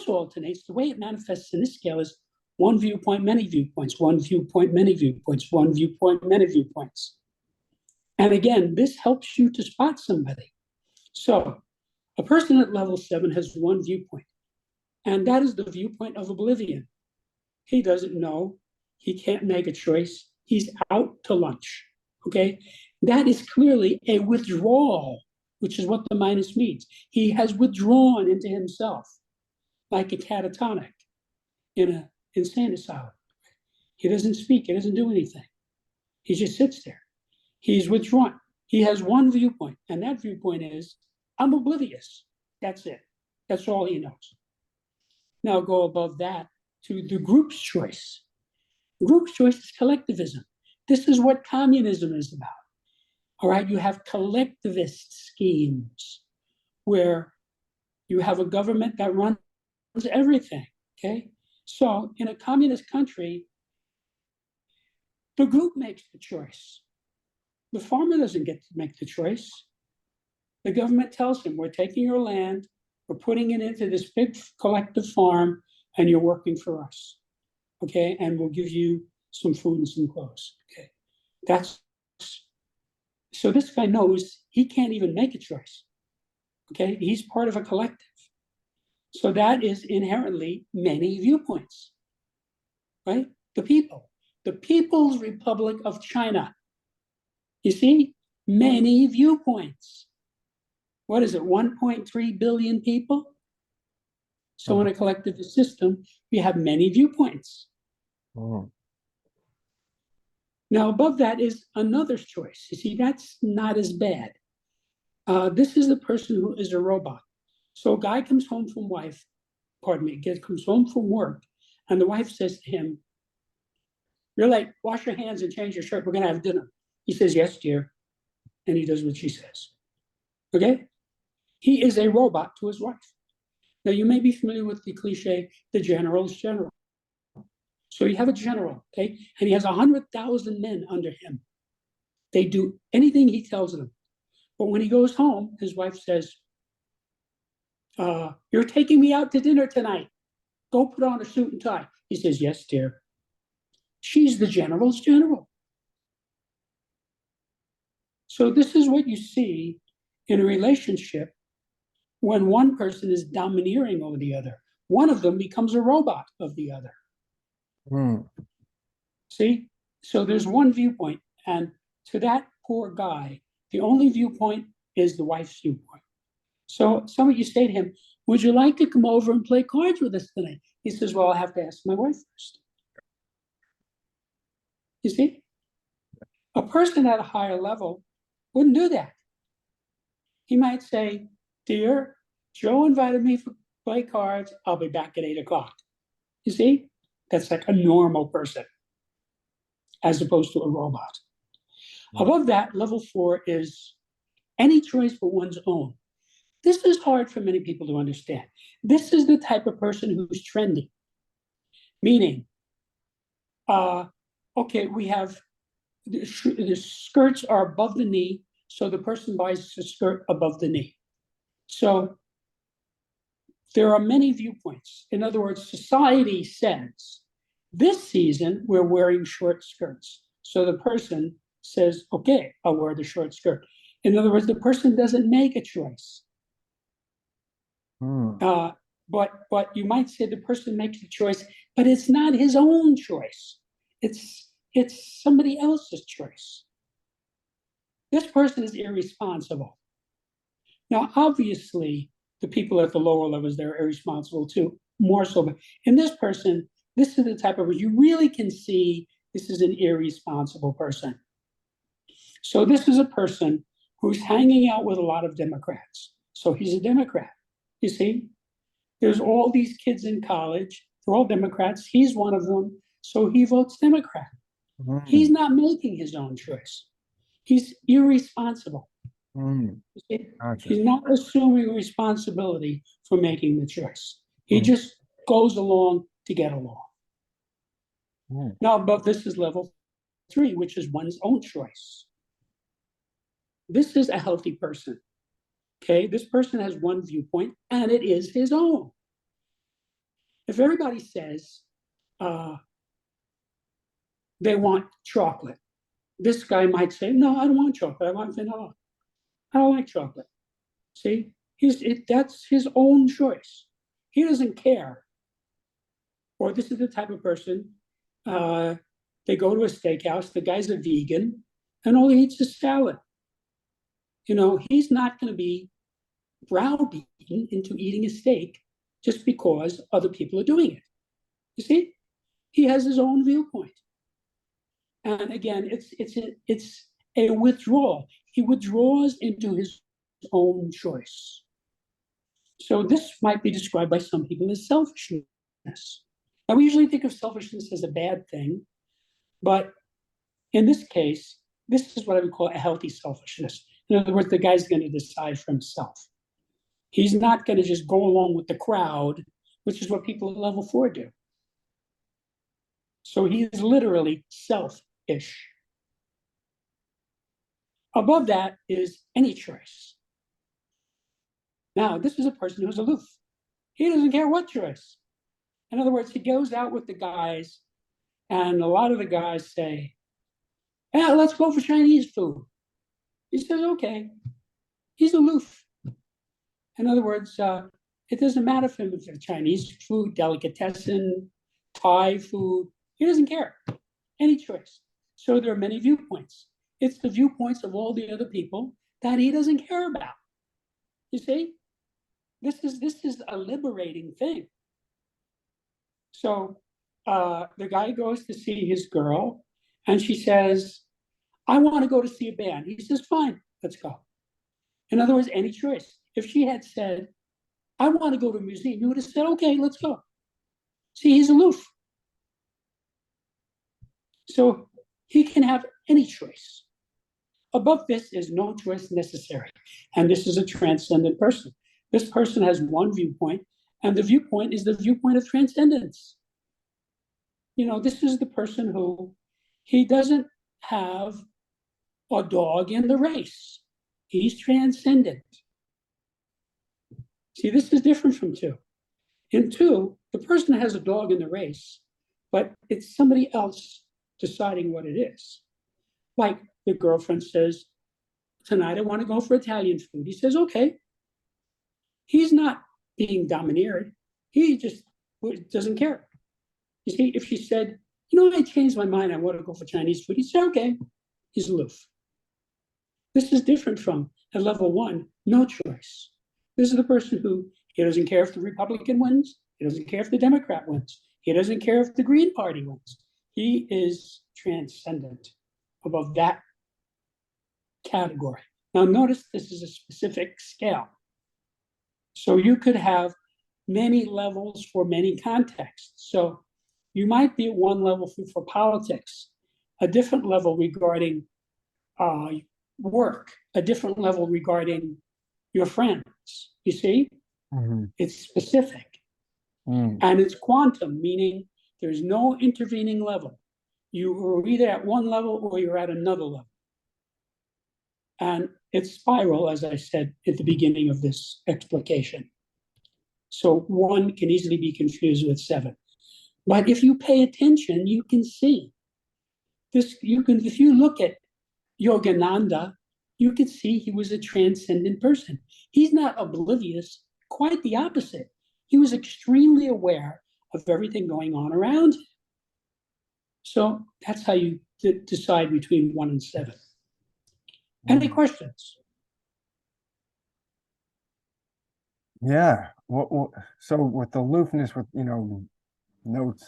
alternates. The way it manifests in this scale is one viewpoint, many viewpoints, one viewpoint, many viewpoints, one viewpoint, many viewpoints. And again, this helps you to spot somebody. So a person at level 7 has one viewpoint, and that is the viewpoint of oblivion. He doesn't know. He can't make a choice. He's out to lunch, okay? That is clearly a withdrawal, which is what the minus means. He has withdrawn into himself, like a catatonic in an insane asylum. He doesn't speak. He doesn't do anything. He just sits there. He's withdrawn. He has one viewpoint, and that viewpoint is, I'm oblivious. That's it. That's all he knows. Now go above that to the group's choice. The group's choice is collectivism. This is what communism is about. All right, you have collectivist schemes where you have a government that runs everything, okay? So in a communist country, the group makes the choice. The farmer doesn't get to make the choice. The government tells him, we're taking your land, we're putting it into this big collective farm, and you're working for us, okay? And we'll give you some food and some clothes, okay? So this guy knows he can't even make a choice, okay? He's part of a collective. So that is inherently many viewpoints, right? The People's Republic of China. You see, many viewpoints. What is it, 1.3 billion people? So in a collectivist system, we have many viewpoints. Oh. Now above that is another's choice. You see, that's not as bad. This is the person who is a robot. So a guy comes home from comes home from work, and the wife says to him, you're late, wash your hands and change your shirt, we're gonna have dinner. He says, yes, dear, and he does what she says, okay? He is a robot to his wife. Now you may be familiar with the cliche, the general's general. So you have a general, okay? And he has 100,000 men under him. They do anything he tells them. But when he goes home, his wife says, you're taking me out to dinner tonight. Go put on a suit and tie. He says, yes, dear. She's the general's general. So this is what you see in a relationship when one person is domineering over the other. One of them becomes a robot of the other. See? So there's one viewpoint, and to that poor guy, the only viewpoint is the wife's viewpoint. So some of you say to him, would you like to come over and play cards with us tonight? He says, well, I have to ask my wife first. You see? A person at a higher level wouldn't do that. He might say, dear, Joe invited me to play cards. I'll be back at 8 o'clock. You see? That's like a normal person, as opposed to a robot. Above that, level 4 is any choice but one's own. This is hard for many people to understand. This is the type of person who's trendy. Meaning, okay, we have the skirts are above the knee, so the person buys a skirt above the knee. So there are many viewpoints. In other words, society says, this season we're wearing short skirts. So the person says, okay, I'll wear the short skirt. In other words, the person doesn't make a choice. But you might say the person makes a choice, but it's not his own choice. It's somebody else's choice. This person is irresponsible. Now, obviously, the people at the lower levels, they're irresponsible too, more so. But in this person, this is the type of, you really can see this is an irresponsible person. So this is a person who's hanging out with a lot of Democrats. So he's a Democrat, you see? There's all these kids in college, they're all Democrats. He's one of them, so he votes Democrat. He's not making his own choice. He's irresponsible. Gotcha. He's not assuming responsibility for making the choice. He just goes along to get along. Now, above this is level 3, which is one's own choice. This is a healthy person. Okay, this person has one viewpoint, and it is his own. If everybody says they want chocolate, this guy might say, no, I don't want chocolate, I want vanilla. I don't like chocolate. See, that's his own choice. He doesn't care. Or this is the type of person, they go to a steakhouse, the guy's a vegan, and all he eats is salad. You know, he's not going to be browbeaten into eating a steak just because other people are doing it. You see, he has his own viewpoint. And again, it's a withdrawal. he withdraws into his own choice. So this might be described by some people as selfishness. Now, we usually think of selfishness as a bad thing, but in this case, this is what I would call a healthy selfishness. In other words, the guy's going to decide for himself. He's not going to just go along with the crowd, which is what people at level 4 do. So he is literally selfish. Above that is any choice. Now, this is a person who's aloof. He doesn't care what choice. In other words, he goes out with the guys, and a lot of the guys say, yeah, let's go for Chinese food. He says, okay. He's aloof. In other words, it doesn't matter for him if it's Chinese food, delicatessen, Thai food. He doesn't care. Any choice. So there are many viewpoints. It's the viewpoints of all the other people that he doesn't care about. You see? This is a liberating thing. So the guy goes to see his girl, and she says, I want to go to see a band. He says, fine, let's go. In other words, any choice. If she had said, I want to go to a museum, he would have said, okay, let's go. See, he's aloof. So he can have any choice. Above this is no choice necessary. And this is a transcendent person. This person has one viewpoint, and the viewpoint is the viewpoint of transcendence. You know, this is the person who, he doesn't have a dog in the race. He's transcendent. See, this is different from 2. In 2, the person has a dog in the race, but it's somebody else deciding what it is. Like the girlfriend says, tonight I want to go for Italian food. He says, okay. He's not being domineered. He just doesn't care. You see, if she said, you know, I changed my mind, I want to go for Chinese food, he'd say, okay. He's aloof. This is different from, at level 1, no choice. This is the person who, he doesn't care if the Republican wins. He doesn't care if the Democrat wins. He doesn't care if the Green Party wins. He is transcendent above that category. Now notice this is a specific scale. So you could have many levels for many contexts. So you might be at one level for politics, a different level regarding work, a different level regarding your friends. You see? Mm-hmm. It's specific. Mm. And it's quantum, meaning there's no intervening level. You are either at one level or you're at another level. And it's spiral, as I said at the beginning of this explication. So 1 can easily be confused with 7. But if you pay attention, you can see this. You can, if you look at Yogananda, you could see he was a transcendent person. He's not oblivious, quite the opposite. He was extremely aware of everything going on around him. So that's how you decide between 1 and 7. Any questions? Yeah. So with the aloofness, with, you know, notes,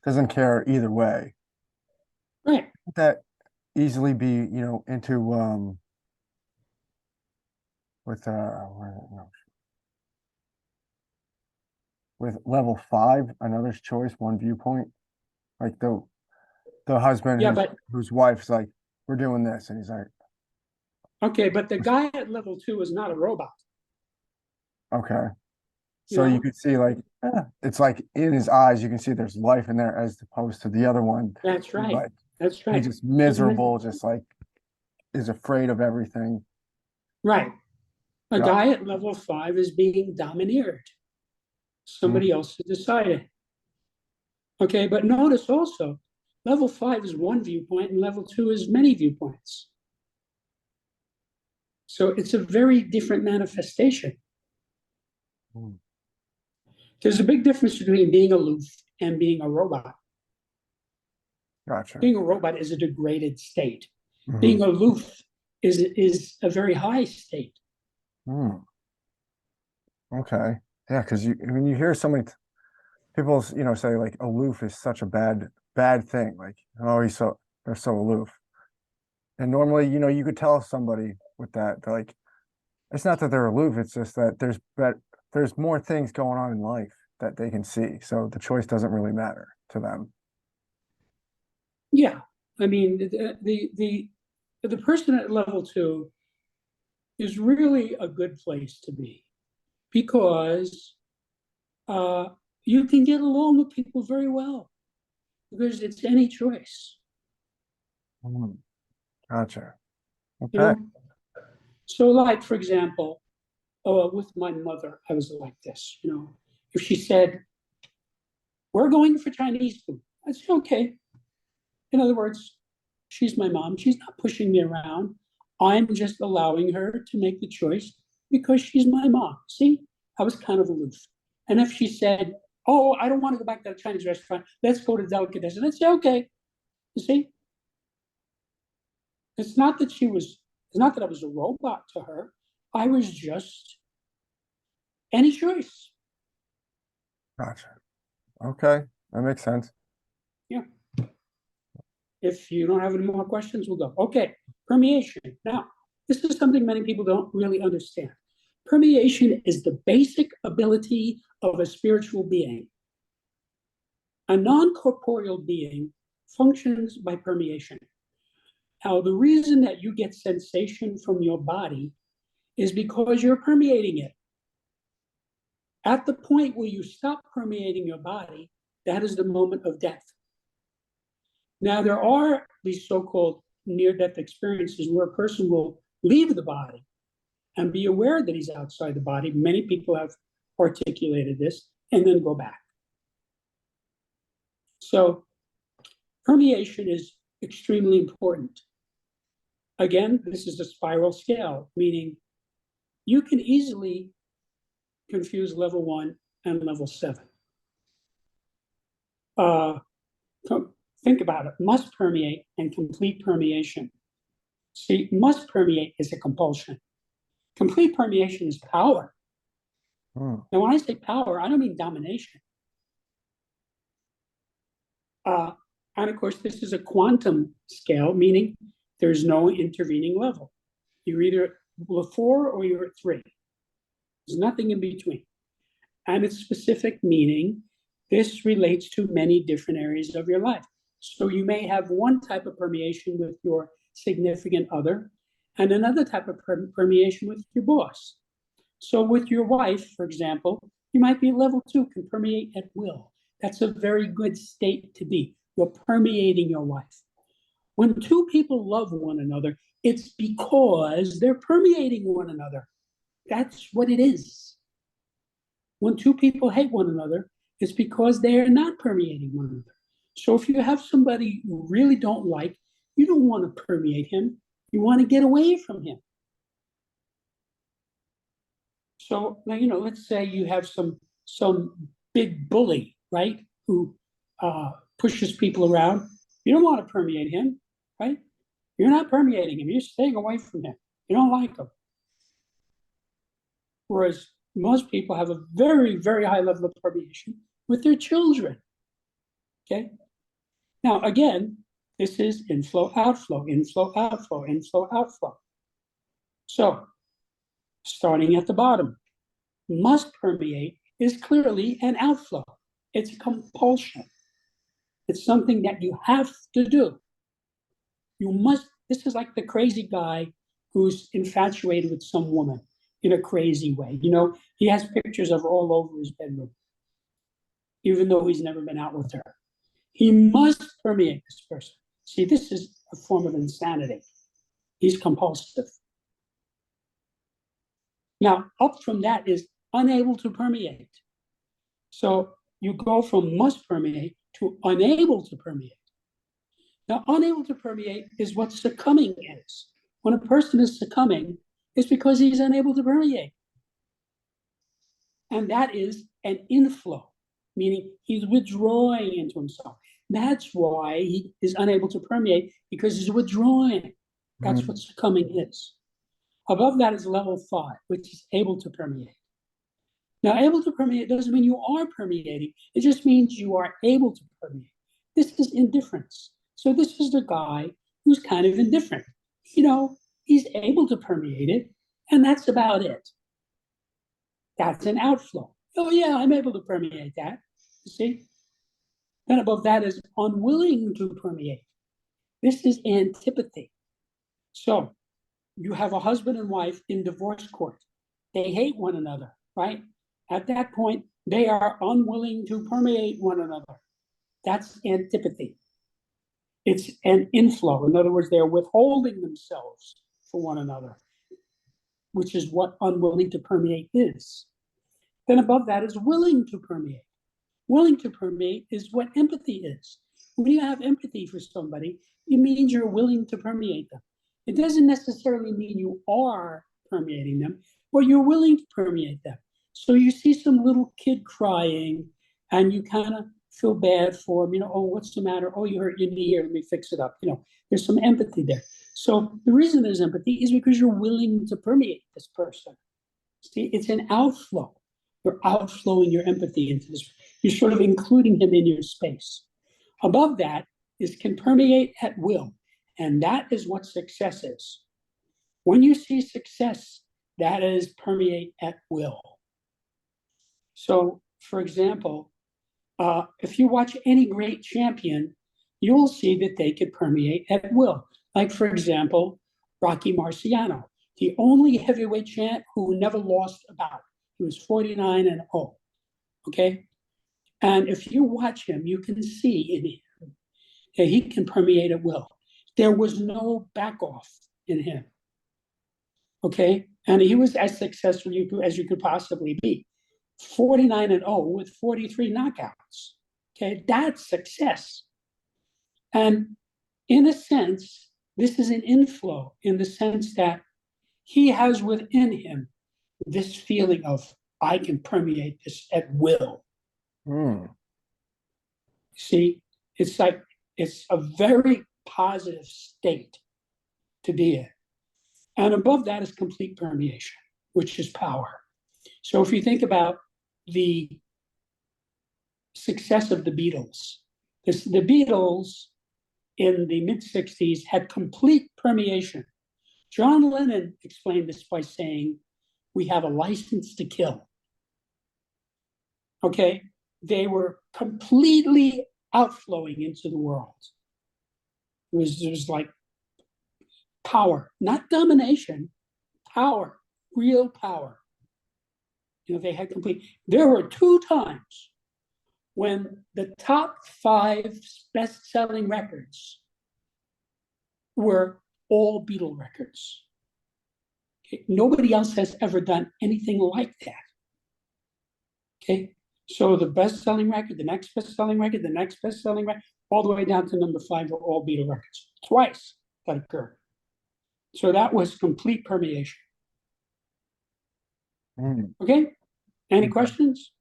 doesn't care either way. Right. That easily be, you know, into with level 5, another's choice, one viewpoint, like the husband, yeah, whose wife's like, we're doing this, and he's like, okay, but the guy at level 2 is not a robot. Okay. So you could see, like, it's like in his eyes, you can see there's life in there, as opposed to the other one. That's right. Like, that's right. He's just miserable, just like is afraid of everything. Right. A guy at level 5 is being domineered. Somebody else has decided. Okay, but notice also, level 5 is one viewpoint and level 2 is many viewpoints. So it's a very different manifestation. There's a big difference between being aloof and being a robot. Gotcha. Being a robot is a degraded state. Being aloof is a very high state. Okay. Yeah, because when you hear so many people, you know, say like aloof is such a bad thing. Like, oh, they're so aloof. And normally, you could tell somebody with that, they're like, it's not that they're aloof, it's just that there's more things going on in life that they can see. So the choice doesn't really matter to them. Yeah, I mean, the person at level 2 is really a good place to be because you can get along with people very well because it's any choice. Mm, gotcha. You Okay. know, so like for example, with my mother, I was like this. If she said, "We're going for Chinese food," I'd say, "Okay." In other words, she's my mom. She's not pushing me around. I'm just allowing her to make the choice because she's my mom. See, I was kind of aloof. And if she said, "Oh, I don't want to go back to the Chinese restaurant. Let's go to Delicatessen," I'd say, "Okay." You see, it's not that I was a robot to her. I was just any choice. Gotcha. Okay. That makes sense. Yeah. If you don't have any more questions, we'll go. Okay, permeation. Now, this is something many people don't really understand. Permeation is the basic ability of a spiritual being. A non-corporeal being functions by permeation. Now, the reason that you get sensation from your body is because you're permeating it. At the point where you stop permeating your body, that is the moment of death. Now, there are these so-called near-death experiences where a person will leave the body and be aware that he's outside the body. Many people have articulated this and then go back. So permeation is extremely important. Again, this is a spiral scale, meaning you can easily confuse level 1 and level 7. Think about it, must permeate and complete permeation. See, must permeate is a compulsion. Complete permeation is power. Hmm. Now, when I say power, I don't mean domination. And of course, this is a quantum scale, meaning there's no intervening level. You're either at 4 or you're at 3. There's nothing in between. And its specific meaning, this relates to many different areas of your life. So you may have one type of permeation with your significant other and another type of permeation with your boss. So with your wife, for example, you might be at level 2, can permeate at will. That's a very good state to be. You're permeating your wife. When two people love one another, it's because they're permeating one another. That's what it is. When two people hate one another, it's because they are not permeating one another. So if you have somebody you really don't like, you don't want to permeate him. You want to get away from him. So now, let's say you have some big bully, right, who pushes people around. You don't want to permeate him, right? You're not permeating him. You're staying away from him. You don't like him. Whereas most people have a very, very high level of permeation with their children. Okay. Now, again, this is inflow, outflow, inflow, outflow, inflow, outflow. So, starting at the bottom, must permeate is clearly an outflow. It's a compulsion. It's something that you have to do. You must, this is like the crazy guy who's infatuated with some woman in a crazy way. He has pictures of her all over his bedroom, even though he's never been out with her. He must permeate this person. See, this is a form of insanity. He's compulsive. Now, up from that is unable to permeate. So you go from must permeate to unable to permeate. Now, unable to permeate is what succumbing is. When a person is succumbing, it's because he's unable to permeate. And that is an inflow, meaning he's withdrawing into himself. That's why he is unable to permeate, because he's withdrawing. That's what succumbing is. Above that is level 5, which is able to permeate. Now, able to permeate doesn't mean you are permeating. It just means you are able to permeate. This is indifference. So this is the guy who's kind of indifferent. he's able to permeate it, and that's about it. That's an outflow. Oh, yeah, I'm able to permeate that. You see? Then above that is unwilling to permeate. This is antipathy. So you have a husband and wife in divorce court. They hate one another, right? At that point, they are unwilling to permeate one another. That's antipathy. It's an inflow. In other words, they're withholding themselves for one another, which is what unwilling to permeate is. Then above that is willing to permeate. Willing to permeate is what empathy is. When you have empathy for somebody, it means you're willing to permeate them. It doesn't necessarily mean you are permeating them, but you're willing to permeate them. So you see some little kid crying and you kind of feel bad for him, oh, what's the matter? Oh, you hurt your knee here, let me fix it up. There's some empathy there. So the reason there's empathy is because you're willing to permeate this person. See, it's an outflow. You're outflowing your empathy into this. You're sort of including him in your space. Above that is can permeate at will. And that is what success is. When you see success, that is permeate at will. So, for example, if you watch any great champion, you'll see that they could permeate at will. Like, for example, Rocky Marciano, the only heavyweight champ who never lost a bout. He was 49-0, okay? And if you watch him, you can see in him that he can permeate at will. There was no back off in him, okay? And he was as successful as you could possibly be. 49-0 with 43 knockouts, okay? That's success. And in a sense, this is an inflow in the sense that he has within him this feeling of, I can permeate this at will. See, it's a very positive state to be in. And above that is complete permeation, which is power. So if you think about the success of the Beatles, the Beatles in the mid-60s had complete permeation. John Lennon explained this by saying, we have a license to kill. Okay, they were completely outflowing into the world. It was like power, not domination, power, real power. They had complete. There were 2 times when the top 5 best-selling records were all Beatle records. Okay? Nobody else has ever done anything like that. Okay, so the best-selling record, the next best-selling record, the next best-selling record, all the way down to number 5 were all Beatle records. Twice that occurred. So that was complete permeation. Okay, any questions?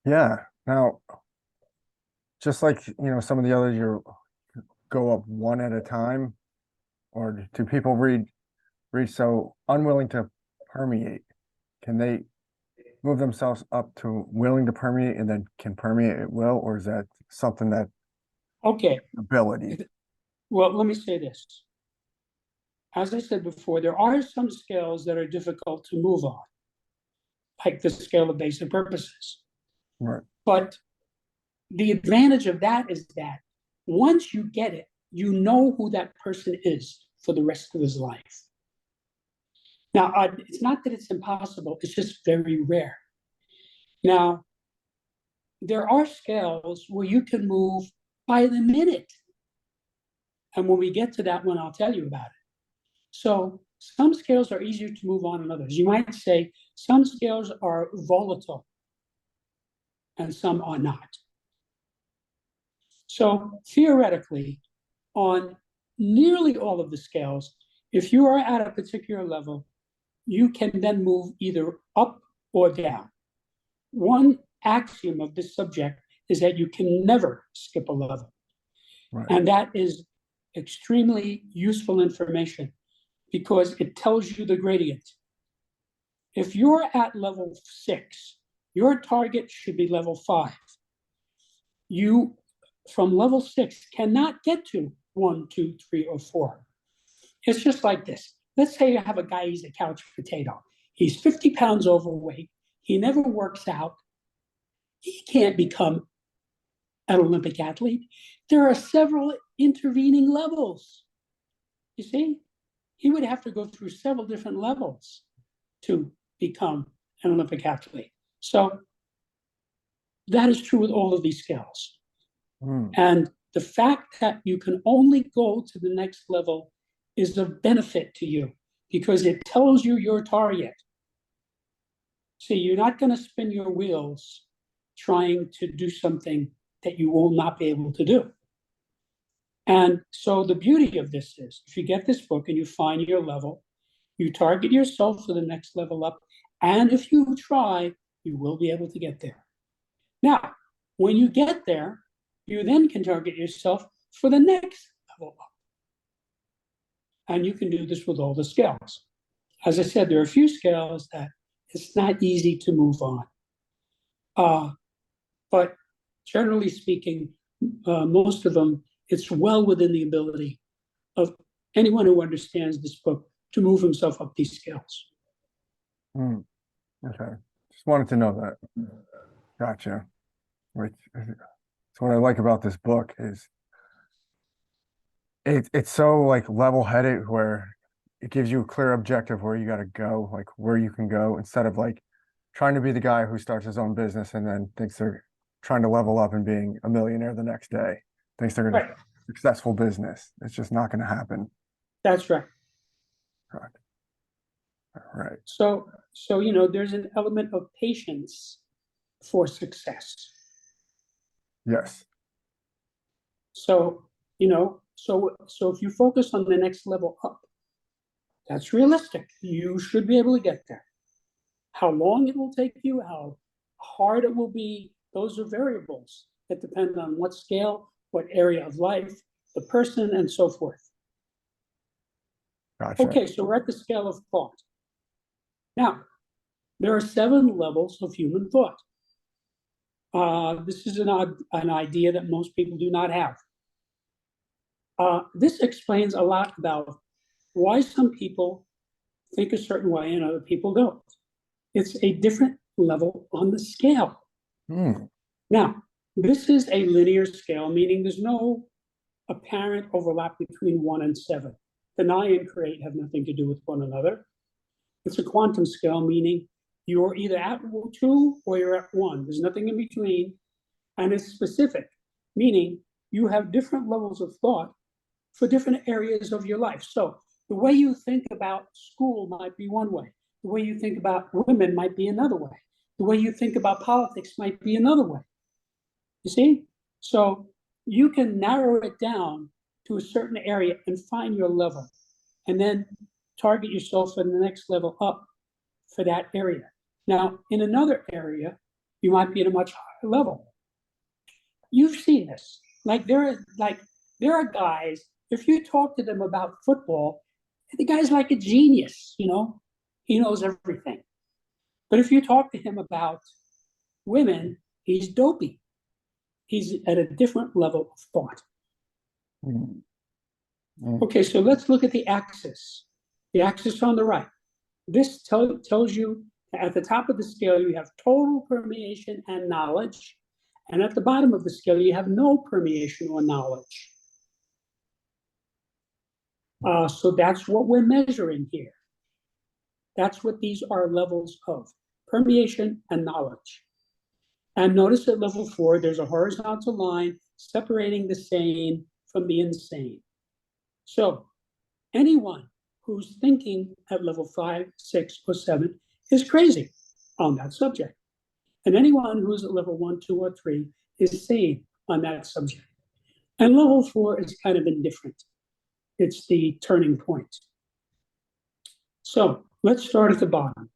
Yeah. Now, just like some of the others, you go up one at a time, or do people read so unwilling to permeate? Can they move themselves up to willing to permeate and then can permeate at will, or is that something that ability? Well, let me say this. As I said before, there are some scales that are difficult to move on, like the scale of basic purposes. Right. But the advantage of that is that once you get it, you know who that person is for the rest of his life. Now, it's not that it's impossible, it's just very rare. Now, there are scales where you can move by the minute. And when we get to that one, I'll tell you about it. So some scales are easier to move on than others. You might say some scales are volatile and some are not. So theoretically, on nearly all of the scales, if you are at a particular level, you can then move either up or down. One axiom of this subject is that you can never skip a level. Right. And that is extremely useful information because it tells you the gradient. If you're at level 6, your target should be level 5. You, from level 6, cannot get to 1, 2, 3, or 4. It's just like this. Let's say you have a guy, he's a couch potato. He's 50 pounds overweight. He never works out. He can't become an Olympic athlete. There are several intervening levels. You see, he would have to go through several different levels to become an Olympic athlete. So that is true with all of these scales. And the fact that you can only go to the next level is of benefit to you because it tells you your target. See, you're not going to spin your wheels trying to do something that you will not be able to do. And so the beauty of this is, if you get this book and you find your level, you target yourself for the next level up, and if you try, you will be able to get there. Now, when you get there, you then can target yourself for the next level up. And you can do this with all the scales. As I said, there are a few scales that it's not easy to move on. But generally speaking, most of them, it's well within the ability of anyone who understands this book to move himself up these scales. Okay. Just wanted to know that. Gotcha. So what I like about this book is it's so like level-headed where it gives you a clear objective where you got to go, like where you can go, instead of like trying to be the guy who starts his own business and then thinks they're trying to level up and being a millionaire the next day, thinks they're going to successful business. It's just not going to happen. That's right. Correct. Right. So there's an element of patience for success. Yes. So if you focus on the next level up, that's realistic. You should be able to get there. How long it will take you, how hard it will be, those are variables that depend on what scale, what area of life, the person, and so forth. Gotcha. Okay, so we're at the scale of thought. Now, there are 7 levels of human thought. This is an idea that most people do not have. This explains a lot about why some people think a certain way and other people don't. It's a different level on the scale. Now, this is a linear scale, meaning there's no apparent overlap between 1 and 7. Deny and create have nothing to do with one another. It's a quantum scale, meaning you're either at 2 or you're at 1. There's nothing in between. And it's specific, meaning you have different levels of thought for different areas of your life. So the way you think about school might be one way. The way you think about women might be another way. The way you think about politics might be another way. You see? So you can narrow it down to a certain area and find your level, and then target yourself in the next level up for that area. Now, in another area, you might be at a much higher level. You've seen this. There are guys, if you talk to them about football, the guy's like a genius, he knows everything. But if you talk to him about women, he's dopey. He's at a different level of thought. Okay, so let's look at the axis. The axis on the right. This tells you at the top of the scale, you have total permeation and knowledge. And at the bottom of the scale, you have no permeation or knowledge. So that's what we're measuring here. That's what these are levels of, permeation and knowledge. And notice at level 4, there's a horizontal line separating the sane from the insane. So anyone who's thinking at level 5, 6, or 7 is crazy on that subject. And anyone who's at level 1, 2, or 3 is sane on that subject. And level 4 is kind of indifferent. It's the turning point. So let's start at the bottom.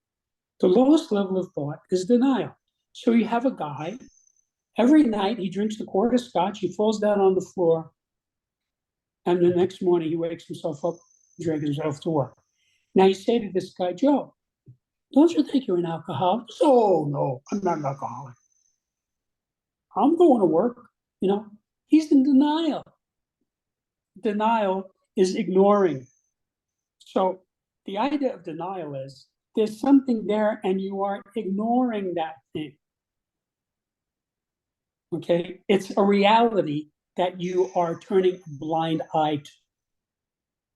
The lowest level of thought is denial. So you have a guy, every night he drinks a quart of scotch, he falls down on the floor, and the next morning he wakes himself up, drags himself to work. Now you say to this guy, Joe, don't you think you're an alcoholic? Oh, no, I'm not an alcoholic. I'm going to work. He's in denial. Denial is ignoring So the idea of denial is there's something there and you are ignoring that thing. Okay, it's a reality that you are turning a blind eye to.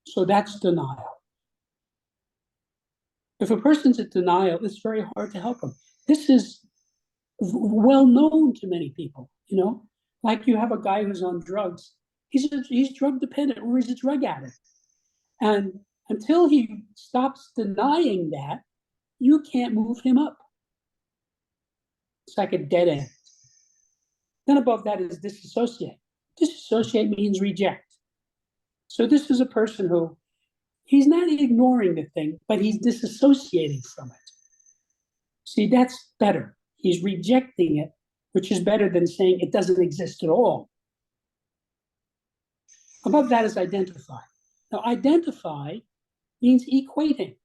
So that's denial. If a person's in denial, it's very hard to help them. This is well known to many people, you know, like you have a guy who's on drugs. He's drug dependent or he's a drug addict. And until he stops denying that, you can't move him up. It's like a dead end. Then above that is disassociate. Disassociate means reject. So this is a person who, he's not ignoring the thing, but he's disassociating from it. See, that's better. He's rejecting it, which is better than saying it doesn't exist at all. Above that is identify. Now, identify means equating.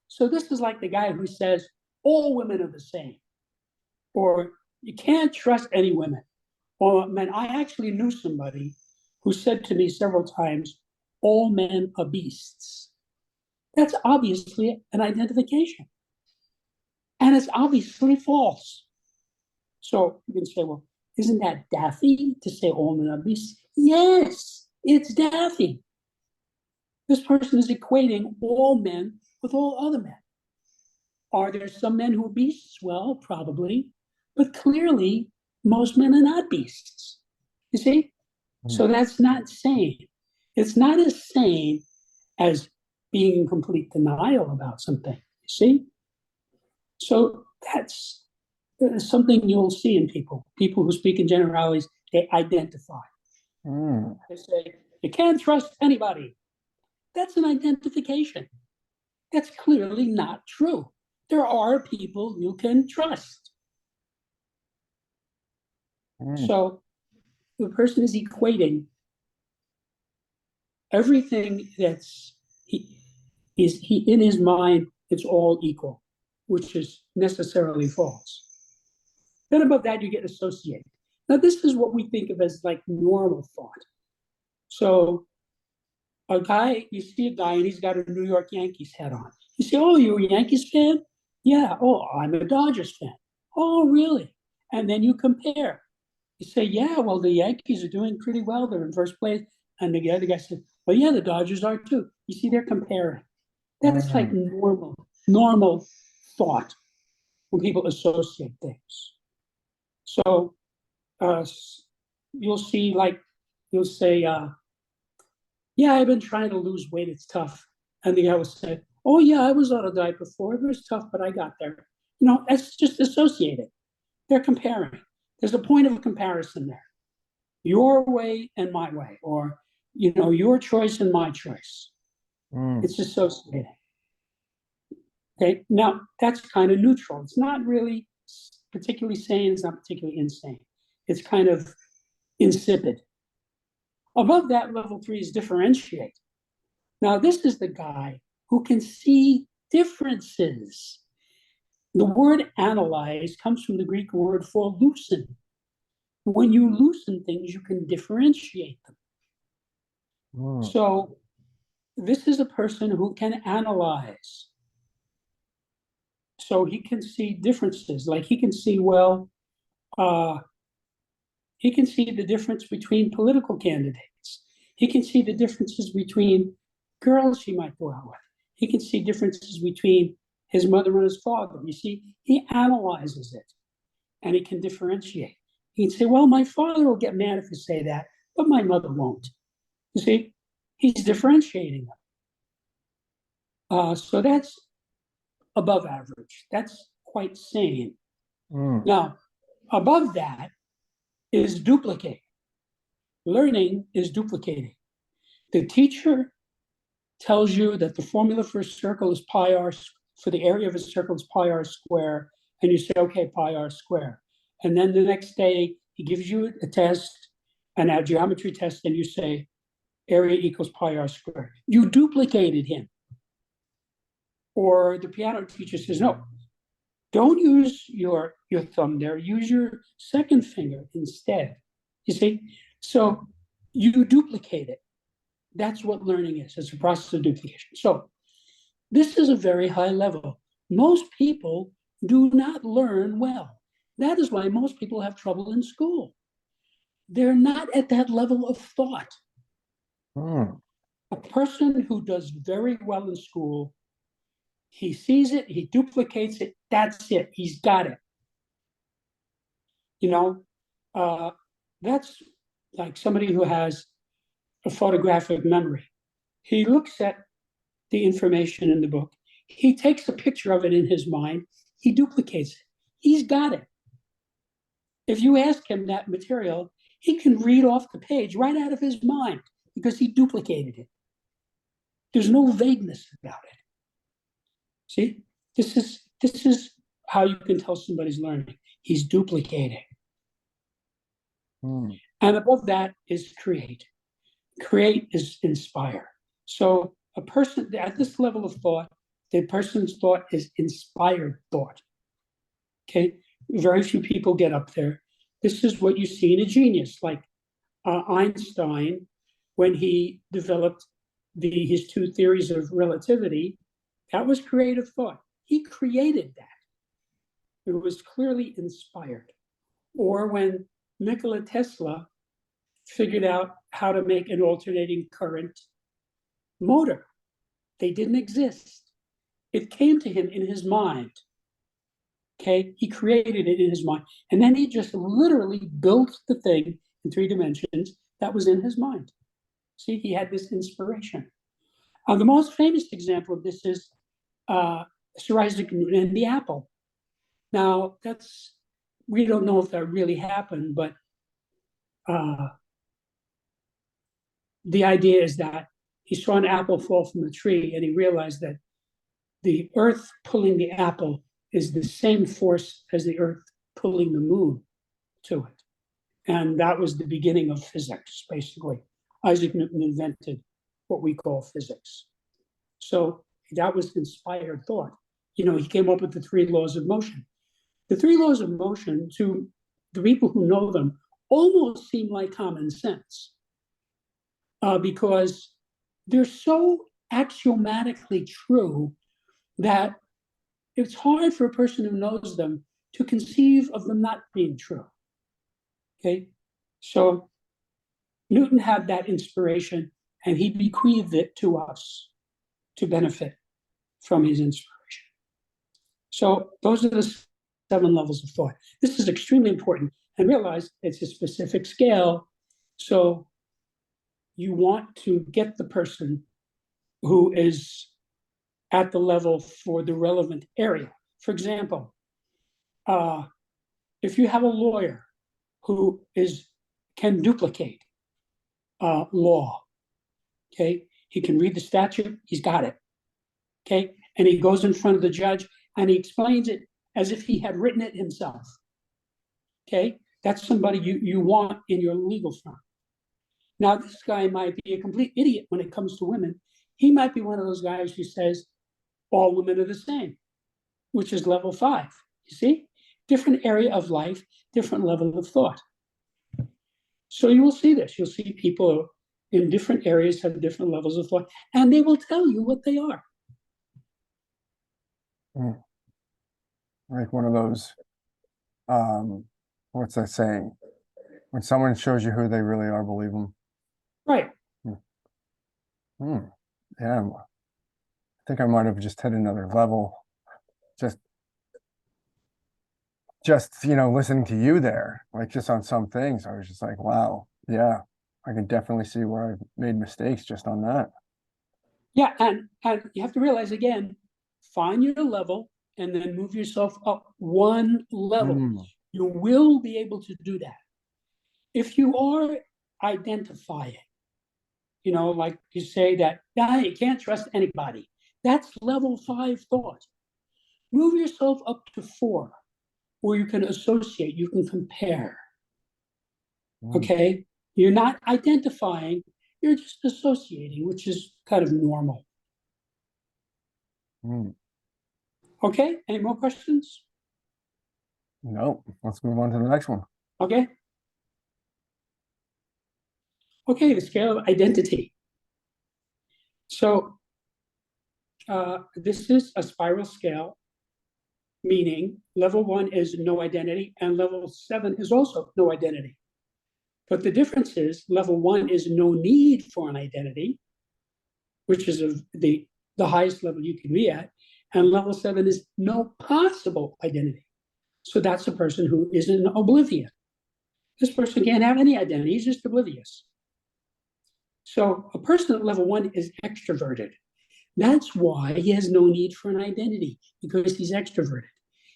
So this is like the guy who says, all women are the same, or you can't trust any women. Or, man, I actually knew somebody who said to me several times, all men are beasts. That's obviously an identification. And it's obviously false. So you can say, well, isn't that daffy to say all men are beasts? Yes, it's daffy. This person is equating all men with all other men. Are there some men who are beasts? Well, probably. But clearly, most men are not beasts. You see? So that's not sane. It's not as sane as being in complete denial about something. You see? So that's something you'll see in people. People who speak in generalities, they identify. They say, you can't trust anybody. That's an identification. That's clearly not true. There are people you can trust. So the person is equating everything that's he in his mind, it's all equal, which is necessarily false. Then above that, you get associated. Now, this is what we think of as like normal thought. So a guy, you see a guy and he's got a New York Yankees hat on. You say, oh, you're a Yankees fan? Yeah. Oh, I'm a Dodgers fan. Oh, really? And then you compare. You say, yeah, well, the Yankees are doing pretty well. They're in first place. And the other guy said, well, yeah, the Dodgers are too. You see, they're comparing. That's like normal thought when people associate things. So you'll see, like, you'll say, yeah, I've been trying to lose weight. It's tough. And the guy will say, oh, yeah, I was on a diet before. It was tough, but I got there. You know, that's just associated. They're comparing. There's a point of comparison there. Your way and my way, or, you know, your choice and my choice. It's associated. Okay, now that's kind of neutral. It's not really particularly sane. It's not particularly insane. It's kind of insipid. Above that, level 3 is differentiate. Now, this is the guy who can see differences. The word analyze comes from the Greek word for loosen. When you loosen things, you can differentiate them. So this is a person who can analyze. So he can see differences. Like he can see, well, he can see the difference between political candidates. He can see the differences between girls he might go out with. He can see differences between his mother and his father. You see, he analyzes it and he can differentiate. He can say, well, my father will get mad if you say that, but my mother won't. You see, he's differentiating them. So that's above average. That's quite sane. Now, above that is duplicate. Learning is duplicating. The teacher tells you that the formula for a circle is pi r, for the area of a circle is pi r square, and you say, okay, pi r square. And then the next day, he gives you a test, a geometry test, and you say, area equals pi r squared. You duplicated him. Or the piano teacher says, no, don't use your thumb there, use your second finger instead. You see? So you duplicate it. That's what learning is. It's a process of duplication. So This is a very high level. Most people do not learn well. That is why most people have trouble in school. They're not at that level of thought. A person who does very well in school, he sees it, he duplicates it, that's it, he's got it. That's like somebody who has a photographic memory. He looks at the information in the book, he takes a picture of it in his mind, he duplicates it, he's got it. If you ask him that material, he can read off the page right out of his mind because he duplicated it. There's no vagueness about it. See, this is how you can tell somebody's learning. He's duplicating. And above that is create. Create is inspire. So a person at this level of thought, the person's thought is inspired thought. Okay, very few people get up there. This is what you see in a genius, like Einstein, when he developed his two theories of relativity. That was creative thought. He created that. It was clearly inspired. Or when Nikola Tesla figured out how to make an alternating current motor, they didn't exist. It came to him in his mind. Okay, he created it in his mind. And then he just literally built the thing in 3 dimensions that was in his mind. See, he had this inspiration. The most famous example of this is Sir Isaac Newton and the apple. Now, we don't know if that really happened, but the idea is that he saw an apple fall from a tree and he realized that the earth pulling the apple is the same force as the earth pulling the moon to it. And that was the beginning of physics, basically. Isaac Newton invented what we call physics. So that was inspired thought. He came up with the 3 laws of motion. The 3 laws of motion, to the people who know them, almost seem like common sense because they're so axiomatically true that it's hard for a person who knows them to conceive of them not being true. Okay, so Newton had that inspiration and he bequeathed it to us to benefit from his inspiration. So those are the 7 levels of thought. This is extremely important, and realize it's a specific scale. So you want to get the person who is at the level for the relevant area. For example, if you have a lawyer who can duplicate law, okay, he can read the statute, he's got it, okay, and he goes in front of the judge and he explains it as if he had written it himself, okay, that's somebody you want in your legal firm. Now, this guy might be a complete idiot when it comes to women. He might be one of those guys who says all women are the same, which is level 5. You see, different area of life, different level of thought. So you will see this. You'll see people in different areas have different levels of thought, and they will tell you what they are. Like one of those, what's that saying? When someone shows you who they really are, believe them. Right. Yeah, I think I might have just hit another level. Just listening to you there, like just on some things, I was just like, wow, yeah, I can definitely see where I've made mistakes just on that. Yeah, and you have to realize again, find your level and then move yourself up 1 level. You will be able to do that. If you are identifying, like you say that, you can't trust anybody. That's level 5 thought. Move yourself up to 4, where you can associate, you can compare. Okay? You're not identifying, you're just associating, which is kind of normal. Okay, any more questions? No, let's move on to the next one. Okay. Okay, the scale of identity. So This is a spiral scale, meaning level 1 is no identity, and level 7 is also no identity. But the difference is level 1 is no need for an identity, which is the highest level you can be at, and level 7 is no possible identity. So that's a person who is in oblivion. This person can't have any identity, he's just oblivious. So a person at level 1 is extroverted. That's why he has no need for an identity, because he's extroverted.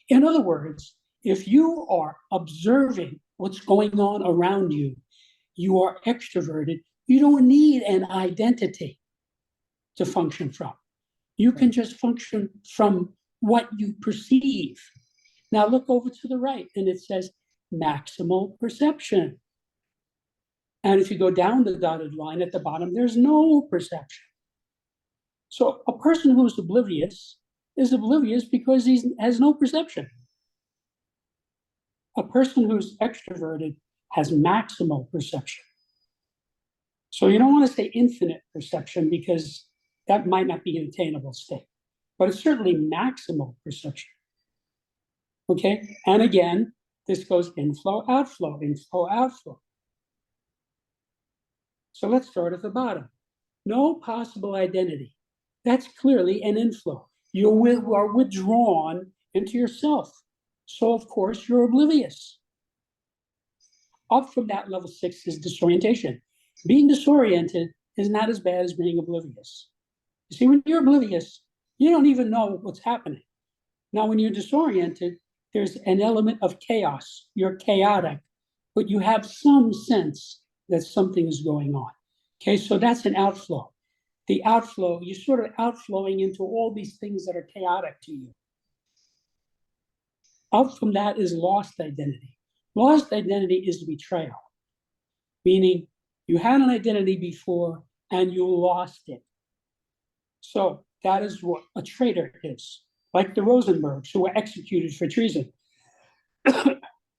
In other words, if you are observing what's going on around you, you are extroverted, you don't need an identity to function from. You can just function from what you perceive. Now look over to the right, and it says maximal perception. And if you go down the dotted line at the bottom, there's no perception. So a person who's oblivious is oblivious because he has no perception. A person who's extroverted has maximal perception. So you don't want to say infinite perception because that might not be an attainable state, but it's certainly maximal perception. Okay, and again, this goes inflow, outflow, inflow, outflow. So let's start at the bottom. No possible identity. That's clearly an inflow. You are withdrawn into yourself. So of course you're oblivious. Up from that, level 6 is disorientation. Being disoriented is not as bad as being oblivious. You see, when you're oblivious, you don't even know what's happening. Now, when you're disoriented, there's an element of chaos. You're chaotic, but you have some sense that something is going on. Okay, so that's an outflow. The outflow, you're sort of outflowing into all these things that are chaotic to you. Up from that is lost identity. Lost identity is betrayal, meaning you had an identity before and you lost it. So that is what a traitor is, like the Rosenbergs who were executed for treason.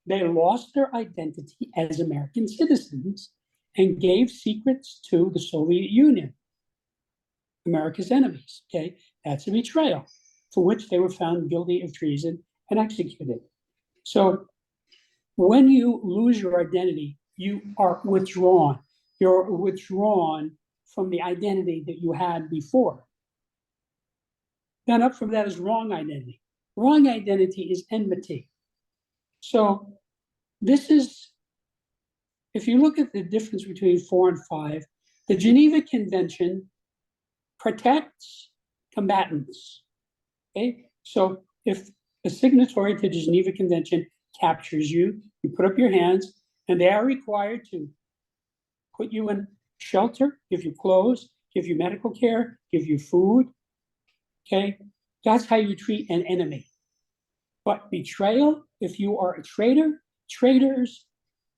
They lost their identity as American citizens and gave secrets to the Soviet Union, America's enemies. Okay, that's a betrayal for which they were found guilty of treason and executed. So when you lose your identity, you are withdrawn. You're withdrawn from the identity that you had before. Then up from that is wrong identity. Wrong identity is enmity. So this is, if you look at the difference between 4 and 5, the Geneva Convention protects combatants. Okay, so if a signatory to the Geneva Convention captures you, you put up your hands, and they are required to put you in shelter, give you clothes, give you medical care, give you food. Okay, that's how you treat an enemy. But betrayal, if you are a traitor, traitors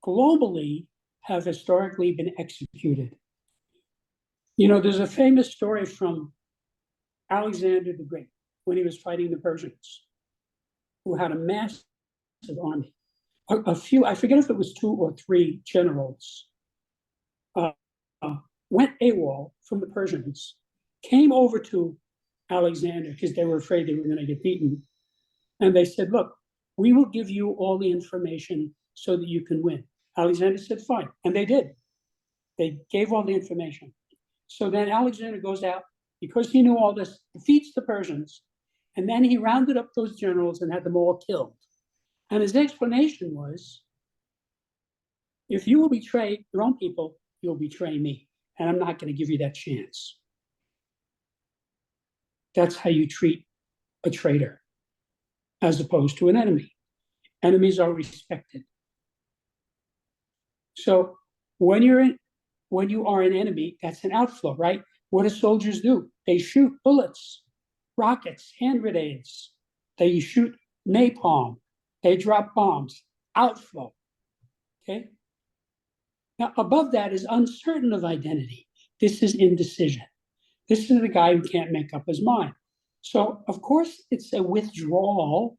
globally have historically been executed. You know, there's a famous story from Alexander the Great when he was fighting the Persians, who had a massive army. A few, I forget if it was 2 or 3 generals, went AWOL from the Persians, came over to Alexander because they were afraid they were going to get beaten. And they said, look, we will give you all the information so that you can win. Alexander said, fine. And they did. They gave all the information. So then Alexander goes out, because he knew all this, defeats the Persians. And then he rounded up those generals and had them all killed. And his explanation was, if you will betray your own people, you'll betray me. And I'm not going to give you that chance. That's how you treat a traitor, as opposed to an enemy. Enemies are respected. So when you are an enemy, that's an outflow, right? What do soldiers do? They shoot bullets, rockets, hand grenades. They shoot napalm. They drop bombs. Outflow. Okay? Now, above that is uncertain of identity. This is indecision. This is the guy who can't make up his mind. So, of course, it's a withdrawal,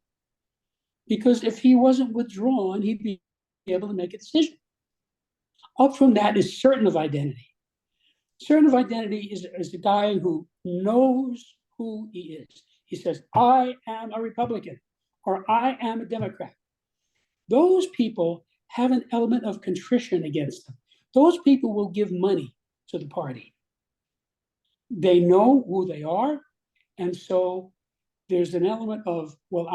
because if he wasn't withdrawn, he'd be able to make a decision. Up from that is certain of identity. Certain of identity is the guy who knows who he is. He says, I am a Republican, or I am a Democrat. Those people have an element of contrition against them. Those people will give money to the party. They know who they are, and so there's an element of, well,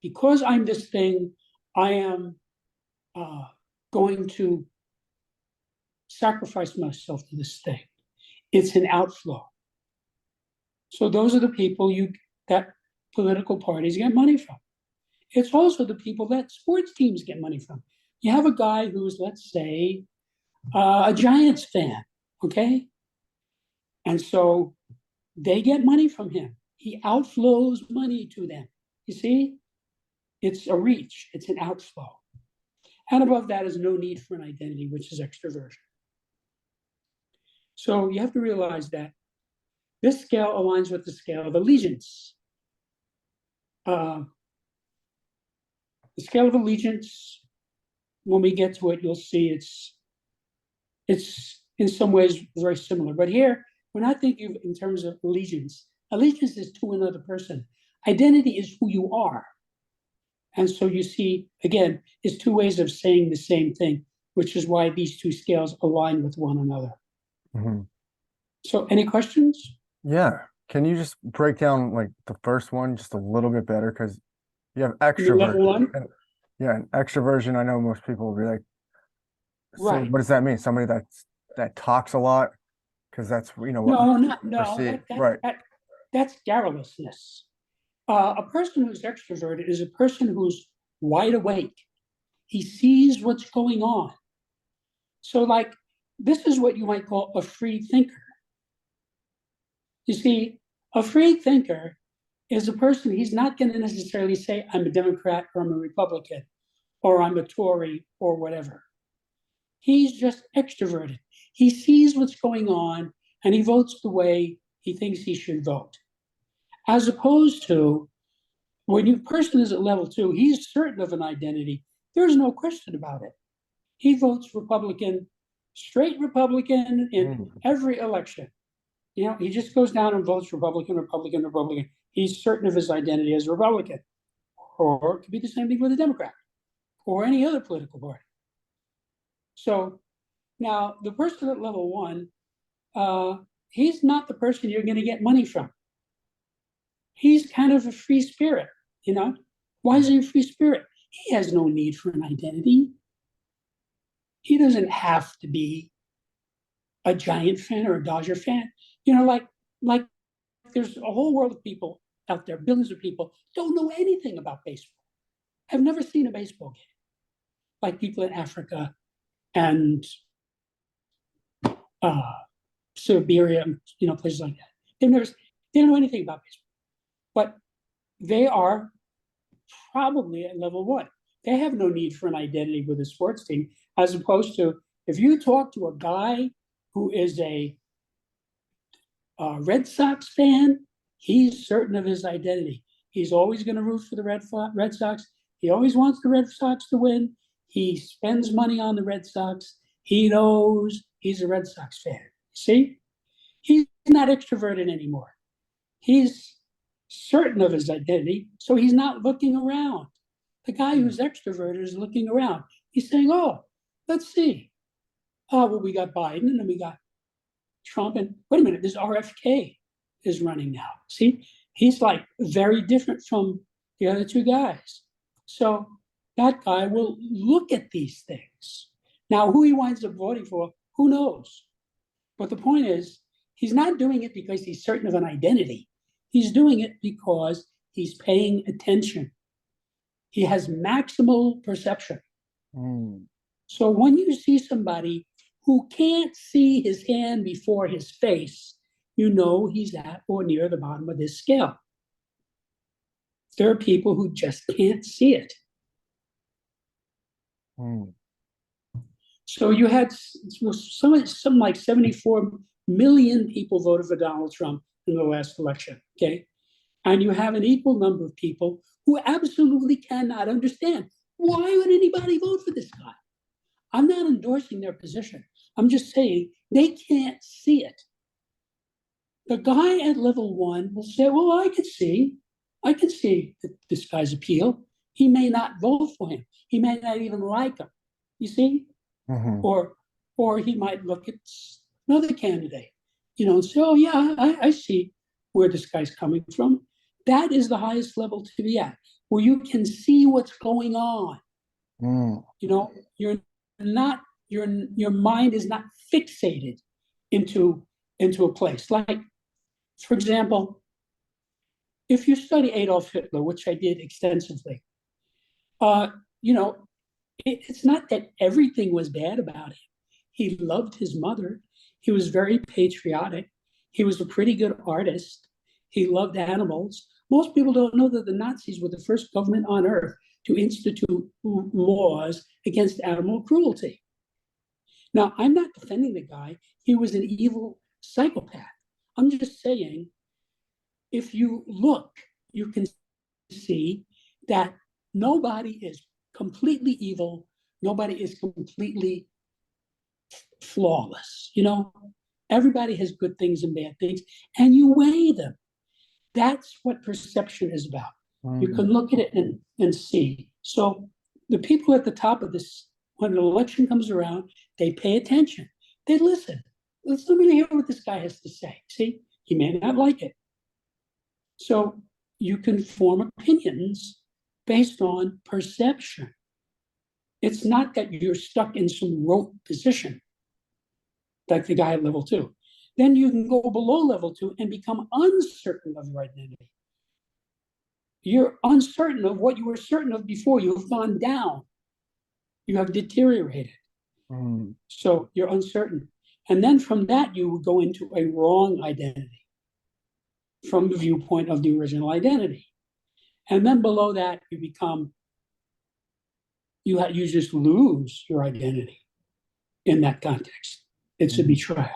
because I'm this thing, I am going to sacrifice myself to this thing. It's an outflow. So those are the people that political parties get money from. It's also the people that sports teams get money from. You have a guy who's, let's say, a Giants fan, okay? And so they get money from him. He outflows money to them. You see? It's a reach, it's an outflow. And above that is no need for an identity, which is extroversion. So you have to realize that this scale aligns with the scale of allegiance. The scale of allegiance, when we get to it, you'll see it's in some ways very similar. But here, we're not thinking of in terms of allegiance. Allegiance is to another person. Identity is who you are. And so you see, again, it's two ways of saying the same thing, which is why these two scales align with one another. Mm-hmm. So any questions? Yeah. Can you just break down like the first one just a little bit better? Because you have Level extroversion. one? Yeah, an extroversion, I know most people will be like, so Right. what does that mean? Somebody that talks a lot? Because that's, what perceive. Right. That's garrulousness. A person who's extroverted is a person who's wide awake. He sees what's going on. So like, this is what you might call a free thinker. You see, a free thinker is a person, he's not going to necessarily say, I'm a Democrat or I'm a Republican or I'm a Tory or whatever. He's just extroverted. He sees what's going on and he votes the way he thinks he should vote. As opposed to when a person is at level 2, he's certain of an identity. There's no question about it. He votes Republican, straight Republican in every election. He just goes down and votes Republican, Republican, Republican. He's certain of his identity as a Republican. Or it could be the same thing with a Democrat or any other political party. So now the person at level 1, he's not the person you're going to get money from. He's kind of a free spirit, Why is he a free spirit? He has no need for an identity. He doesn't have to be a Giant fan or a Dodger fan. Like there's a whole world of people out there, billions of people, don't know anything about baseball, have never seen a baseball game. Like people in Africa and Siberia, places like that. They don't know anything about baseball. But they are probably at level 1. They have no need for an identity with a sports team, as opposed to if you talk to a guy who is a Red Sox fan, he's certain of his identity. He's always going to root for the Red Sox. He always wants the Red Sox to win. He spends money on the Red Sox. He knows he's a Red Sox fan. See? He's not extroverted anymore. He's certain of his identity, so he's not looking around. The guy who's extroverted is looking around. He's saying, oh, let's see. Oh, well, we got Biden and then we got Trump, and wait a minute, this RFK is running now. See, he's like very different from the other two guys. So that guy will look at these things. Now, who he winds up voting for, who knows? But the point is, he's not doing it because he's certain of an identity. He's doing it because he's paying attention. He has maximal perception. So when you see somebody who can't see his hand before his face, you know he's at or near the bottom of this scale. There are people who just can't see it. So you had something like 74 million people voted for Donald Trump in the last election, okay? And you have an equal number of people who absolutely cannot understand. Why would anybody vote for this guy? I'm not endorsing their position. I'm just saying they can't see it. The guy at level 1 will say, well, I can see this guy's appeal. He may not vote for him. He may not even like him. You see? Mm-hmm. Or he might look at another candidate, and say, oh yeah, I see where this guy's coming from. That is the highest level to be at, where you can see what's going on. Mm. You're not, your mind is not fixated into a place. Like, for example, if you study Adolf Hitler, which I did extensively, it's not that everything was bad about him. He loved his mother. He was very patriotic. He was a pretty good artist. He loved animals. Most people don't know that the Nazis were the first government on earth to institute laws against animal cruelty. Now, I'm not defending the guy. He was an evil psychopath. I'm just saying, if you look, you can see that nobody is completely evil. Nobody is completely flawless. Everybody has good things and bad things, and you weigh them. That's what perception is about. Mm-hmm. You can look at it and see. So the people at the top of this, when an election comes around, they pay attention. They listen. Let me hear what this guy has to say. See, he may not like it. So you can form opinions based on perception. It's not that you're stuck in some rote position, like the guy at level 2. Then you can go below level 2 and become uncertain of your identity. You're uncertain of what you were certain of before. You've gone down. You have deteriorated. Mm. So you're uncertain. And then from that, you would go into a wrong identity from the viewpoint of the original identity. And then below that, you just lose your identity in that context. It's a betrayal.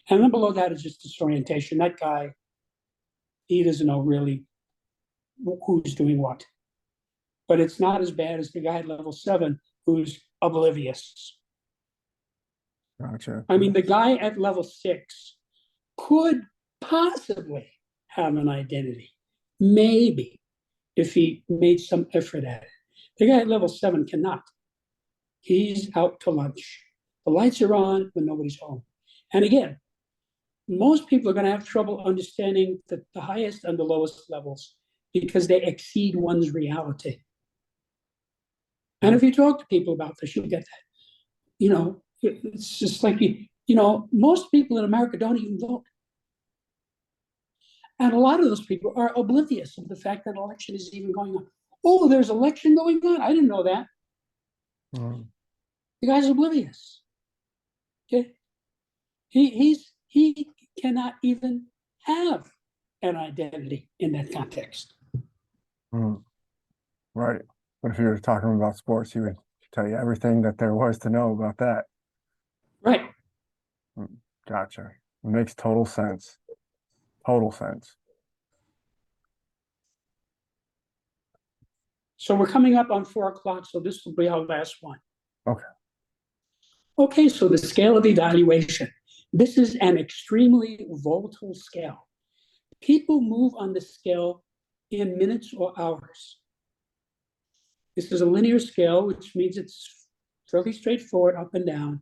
And then below that is just disorientation. That guy, he doesn't know really who's doing what. But it's not as bad as the guy at level 7 who's oblivious. Gotcha. I mean, the guy at level 6 could possibly have an identity, maybe, if he made some effort at it. The guy at level 7 cannot. He's out to lunch. The lights are on when nobody's home. And again, most people are going to have trouble understanding the highest and the lowest levels because they exceed one's reality. And if you talk to people about this, you'll get that. It's just like, most people in America don't even vote. And a lot of those people are oblivious of the fact that election is even going on. Oh, there's election going on? I didn't know that. Mm. The guy's oblivious. Okay? He cannot even have an identity in that context. Mm. Right. But if you were talking about sports, he would tell you everything that there was to know about that. Right. Gotcha. It makes total sense. Total sense. So we're coming up on 4 o'clock, so this will be our last one. Okay. Okay, so the scale of evaluation. This is an extremely volatile scale. People move on the scale in minutes or hours. This is a linear scale, which means it's fairly straightforward, up and down.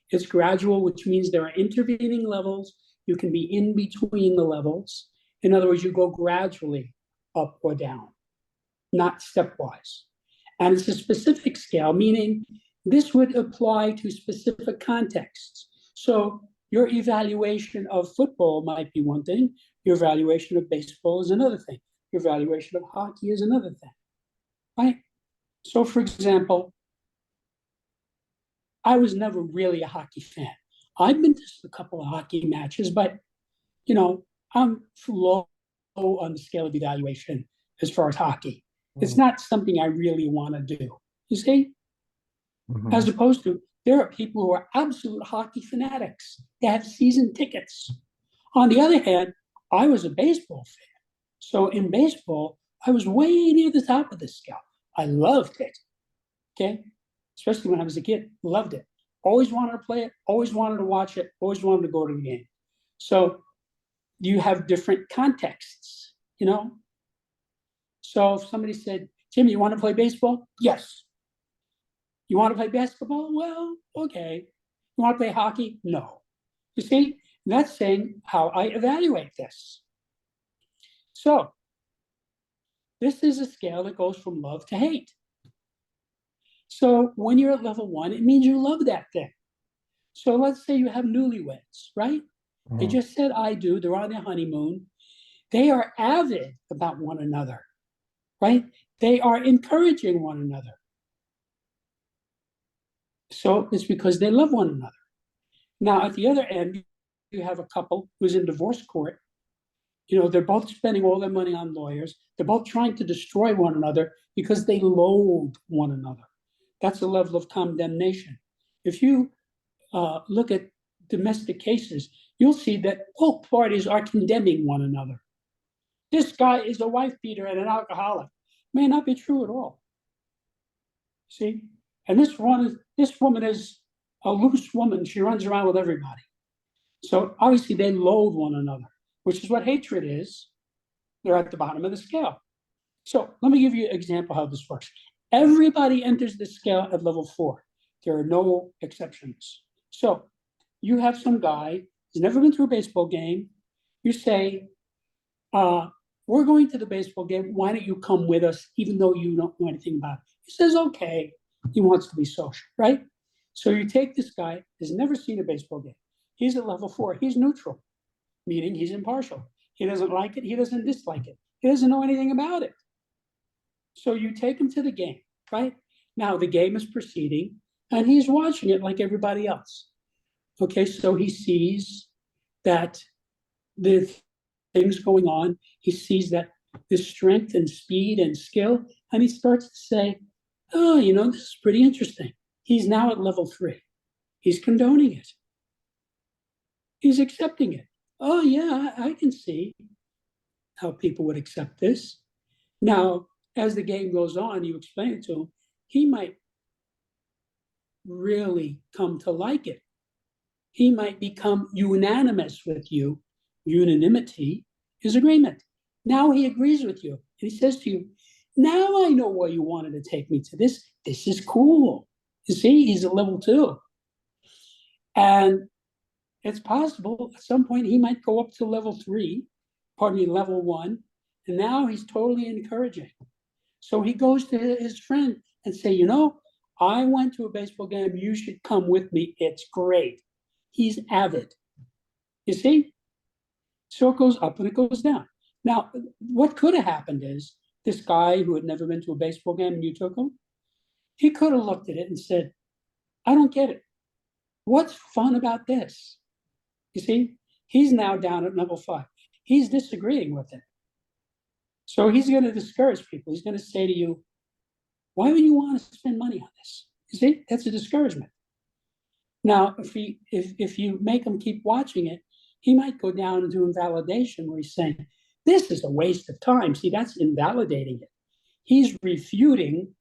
It's gradual, which means there are intervening levels. You can be in between the levels. In other words, you go gradually up or down, not stepwise. And it's a specific scale, meaning this would apply to specific contexts. So your evaluation of football might be one thing. Your evaluation of baseball is another thing. Your evaluation of hockey is another thing, right? So, for example, I was never really a hockey fan. I've been to a couple of hockey matches, but, I'm low on the scale of evaluation as far as hockey. It's not something I really want to do, you see? Mm-hmm. As opposed to, there are people who are absolute hockey fanatics. They have season tickets. On the other hand, I was a baseball fan. So in baseball, I was way near the top of the scale. I loved it, okay? Especially when I was a kid, loved it. Always wanted to play it, always wanted to watch it, always wanted to go to the game. So you have different contexts, you know? So if somebody said, Jim, you want to play baseball? Yes. You want to play basketball? Well, okay. You want to play hockey? No. You see, that's saying how I evaluate this. So this is a scale that goes from love to hate. So when you're at level 1, it means you love that thing. So let's say you have newlyweds, right? They just said I do, they're on their honeymoon. They are avid about one another, right? They are encouraging one another. So it's because they love one another. Now, at the other end, you have a couple who's in divorce court. You know, they're both spending all their money on lawyers. They're both trying to destroy one another because they loathe one another. That's a level of condemnation. If you look at domestic cases, you'll see that both parties are condemning one another. This guy is a wife beater and an alcoholic. May not be true at all. See? And this woman is a loose woman. She runs around with everybody. So obviously they loathe one another, which is what hatred is. They're at the bottom of the scale. So let me give you an example how this works. Everybody enters the scale at level 4. There are no exceptions. So you have some guy who's never been to a baseball game. You say, we're going to the baseball game. Why don't you come with us, even though you don't know anything about it? He says, okay. He wants to be social, right? So you take this guy who's never seen a baseball game. He's at level 4. He's neutral, meaning he's impartial. He doesn't like it. He doesn't dislike it. He doesn't know anything about it. So you take him to the game, right? Now the game is proceeding and he's watching it like everybody else. Okay, so he sees that the things going on. He sees that the strength and speed and skill, and he starts to say, oh, you know, this is pretty interesting. He's now at level 3. He's condoning it. He's accepting it. Oh, yeah, I can see how people would accept this. Now, as the game goes on, you explain it to him, he might really come to like it. He might become unanimous with you. Unanimity is agreement. Now he agrees with you. And he says to you, now I know why you wanted to take me to this. This is cool. You see, he's at level 2. And it's possible at some point he might go up to level 3, level 1, and now he's totally encouraging. So he goes to his friend and say, you know, I went to a baseball game. You should come with me. It's great. He's avid. You see? So it goes up and it goes down. Now, what could have happened is this guy who had never been to a baseball game and you took him, he could have looked at it and said, I don't get it. What's fun about this? You see, he's now down at level 5. He's disagreeing with it. So he's going to discourage people. He's going to say to you, why would you want to spend money on this? You see, that's a discouragement. Now, if you make him keep watching it, he might go down into invalidation where he's saying, this is a waste of time. See, that's invalidating it. He's refuting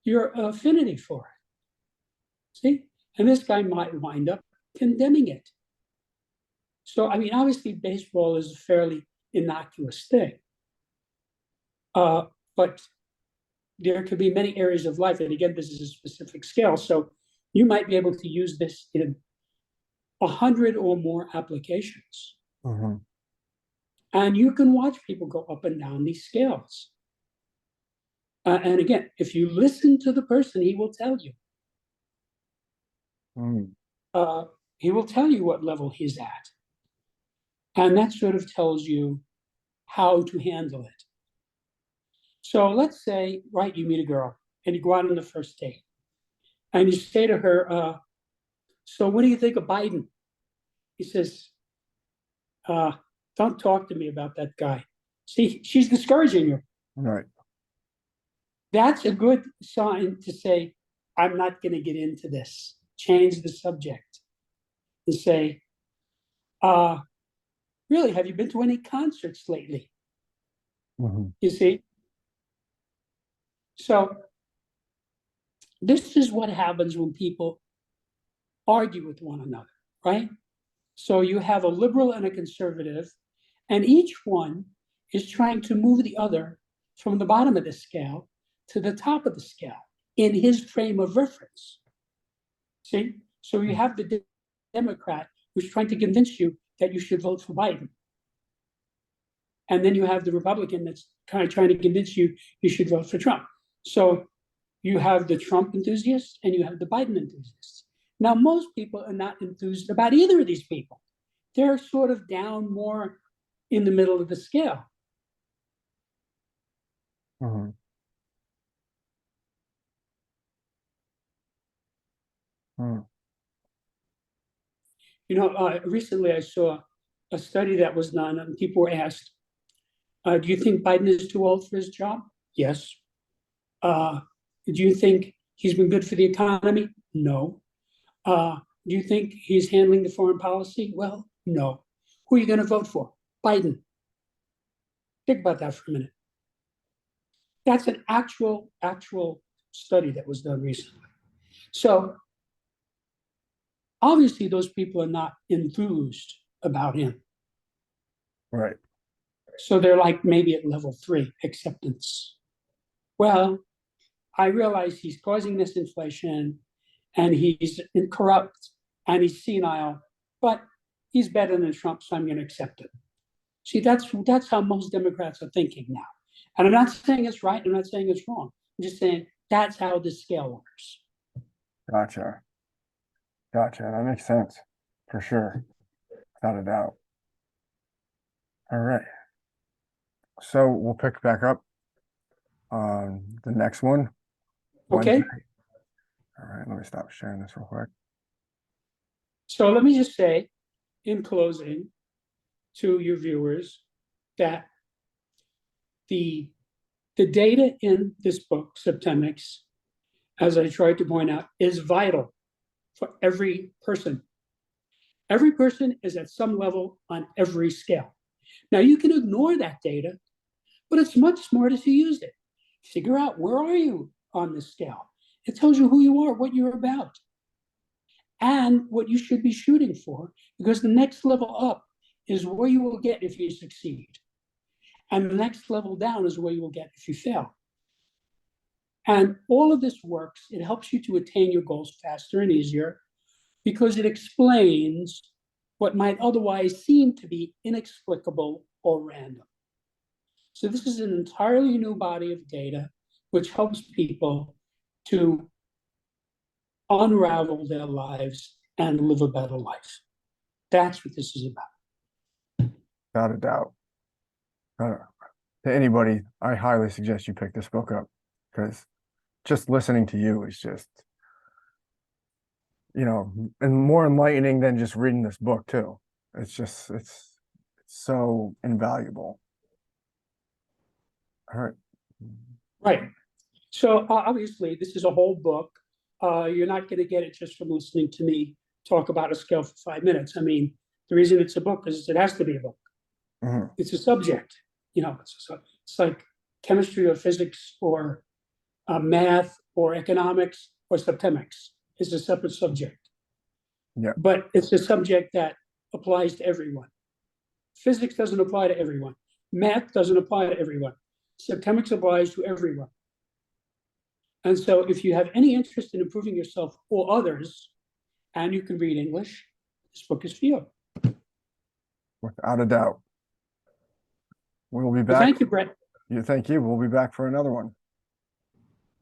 your affinity for it. See? And this guy might wind up condemning it. So, I mean, obviously, baseball is a fairly innocuous thing. But there could be many areas of life. And again, this is a specific scale. So you might be able to use this in 100 or more applications. Mm-hmm. And you can watch people go up and down these scales. And again, if you listen to the person, he will tell you. He will tell you what level he's at. And that sort of tells you how to handle it. So let's say, right, you meet a girl and you go out on the first date. And you say to her, so what do you think of Biden? He says, don't talk to me about that guy. See, she's discouraging you. Right. That's a good sign to say, I'm not going to get into this. Change the subject. To say, really, have you been to any concerts lately? Mm-hmm. You see? So this is what happens when people argue with one another, right? So you have a liberal and a conservative, And each one is trying to move the other from the bottom of the scale to the top of the scale in his frame of reference. See? So you have the Democrat who's trying to convince you that you should vote for Biden. And then you have the Republican that's kind of trying to convince you you should vote for Trump. So you have the Trump enthusiasts and you have the Biden enthusiasts. Now, most people are not enthused about either of these people. They're sort of down more in the middle of the scale. Mm-hmm. Mm. You know, recently I saw a study that was done, and people were asked, do you think Biden is too old for his job? Yes. Do you think he's been good for the economy? No. Do you think he's handling the foreign policy? Well, no. Who are you going to vote for? Biden. Think about that for a minute. That's an actual study that was done recently. So obviously those people are not enthused about him. Right. So they're like maybe at level 3, acceptance. Well, I realize he's causing this inflation and he's corrupt and he's senile, but he's better than Trump, so I'm going to accept it. See, that's how most Democrats are thinking now. And I'm not saying it's right, I'm not saying it's wrong. I'm just saying that's how this scale works. Gotcha. That makes sense for sure, without a doubt. All right. So we'll pick back up on the next one. Okay. Wednesday. All right, let me stop sharing this real quick. So let me just say in closing to your viewers that the data in this book, Septemics, as I tried to point out, is vital for every person. Every person is at some level on every scale. Now, you can ignore that data, but it's much smarter to use it. Figure out where are you on this scale. It tells you who you are, what you're about, and what you should be shooting for, because the next level up is where you will get if you succeed. And the next level down is where you will get if you fail. And all of this works. It helps you to attain your goals faster and easier because it explains what might otherwise seem to be inexplicable or random. So this is an entirely new body of data which helps people to unravel their lives and live a better life. That's what this is about. Without a doubt. To anybody, I highly suggest you pick this book up, because just listening to you is just, and more enlightening than just reading this book too. It's so invaluable. All right. Right. So obviously this is a whole book. You're not going to get it just from listening to me talk about a scale for 5 minutes. I mean, the reason it's a book is it has to be a book. Mm-hmm. It's a subject. It's like chemistry or physics or math or economics or septemics. It's a separate subject. Yeah. But it's a subject that applies to everyone. Physics doesn't apply to everyone. Math doesn't apply to everyone. Septemics applies to everyone. And so if you have any interest in improving yourself or others, and you can read English, this book is for you. Without a doubt. We'll be back. Well, thank you, Brett. Thank you. We'll be back for another one.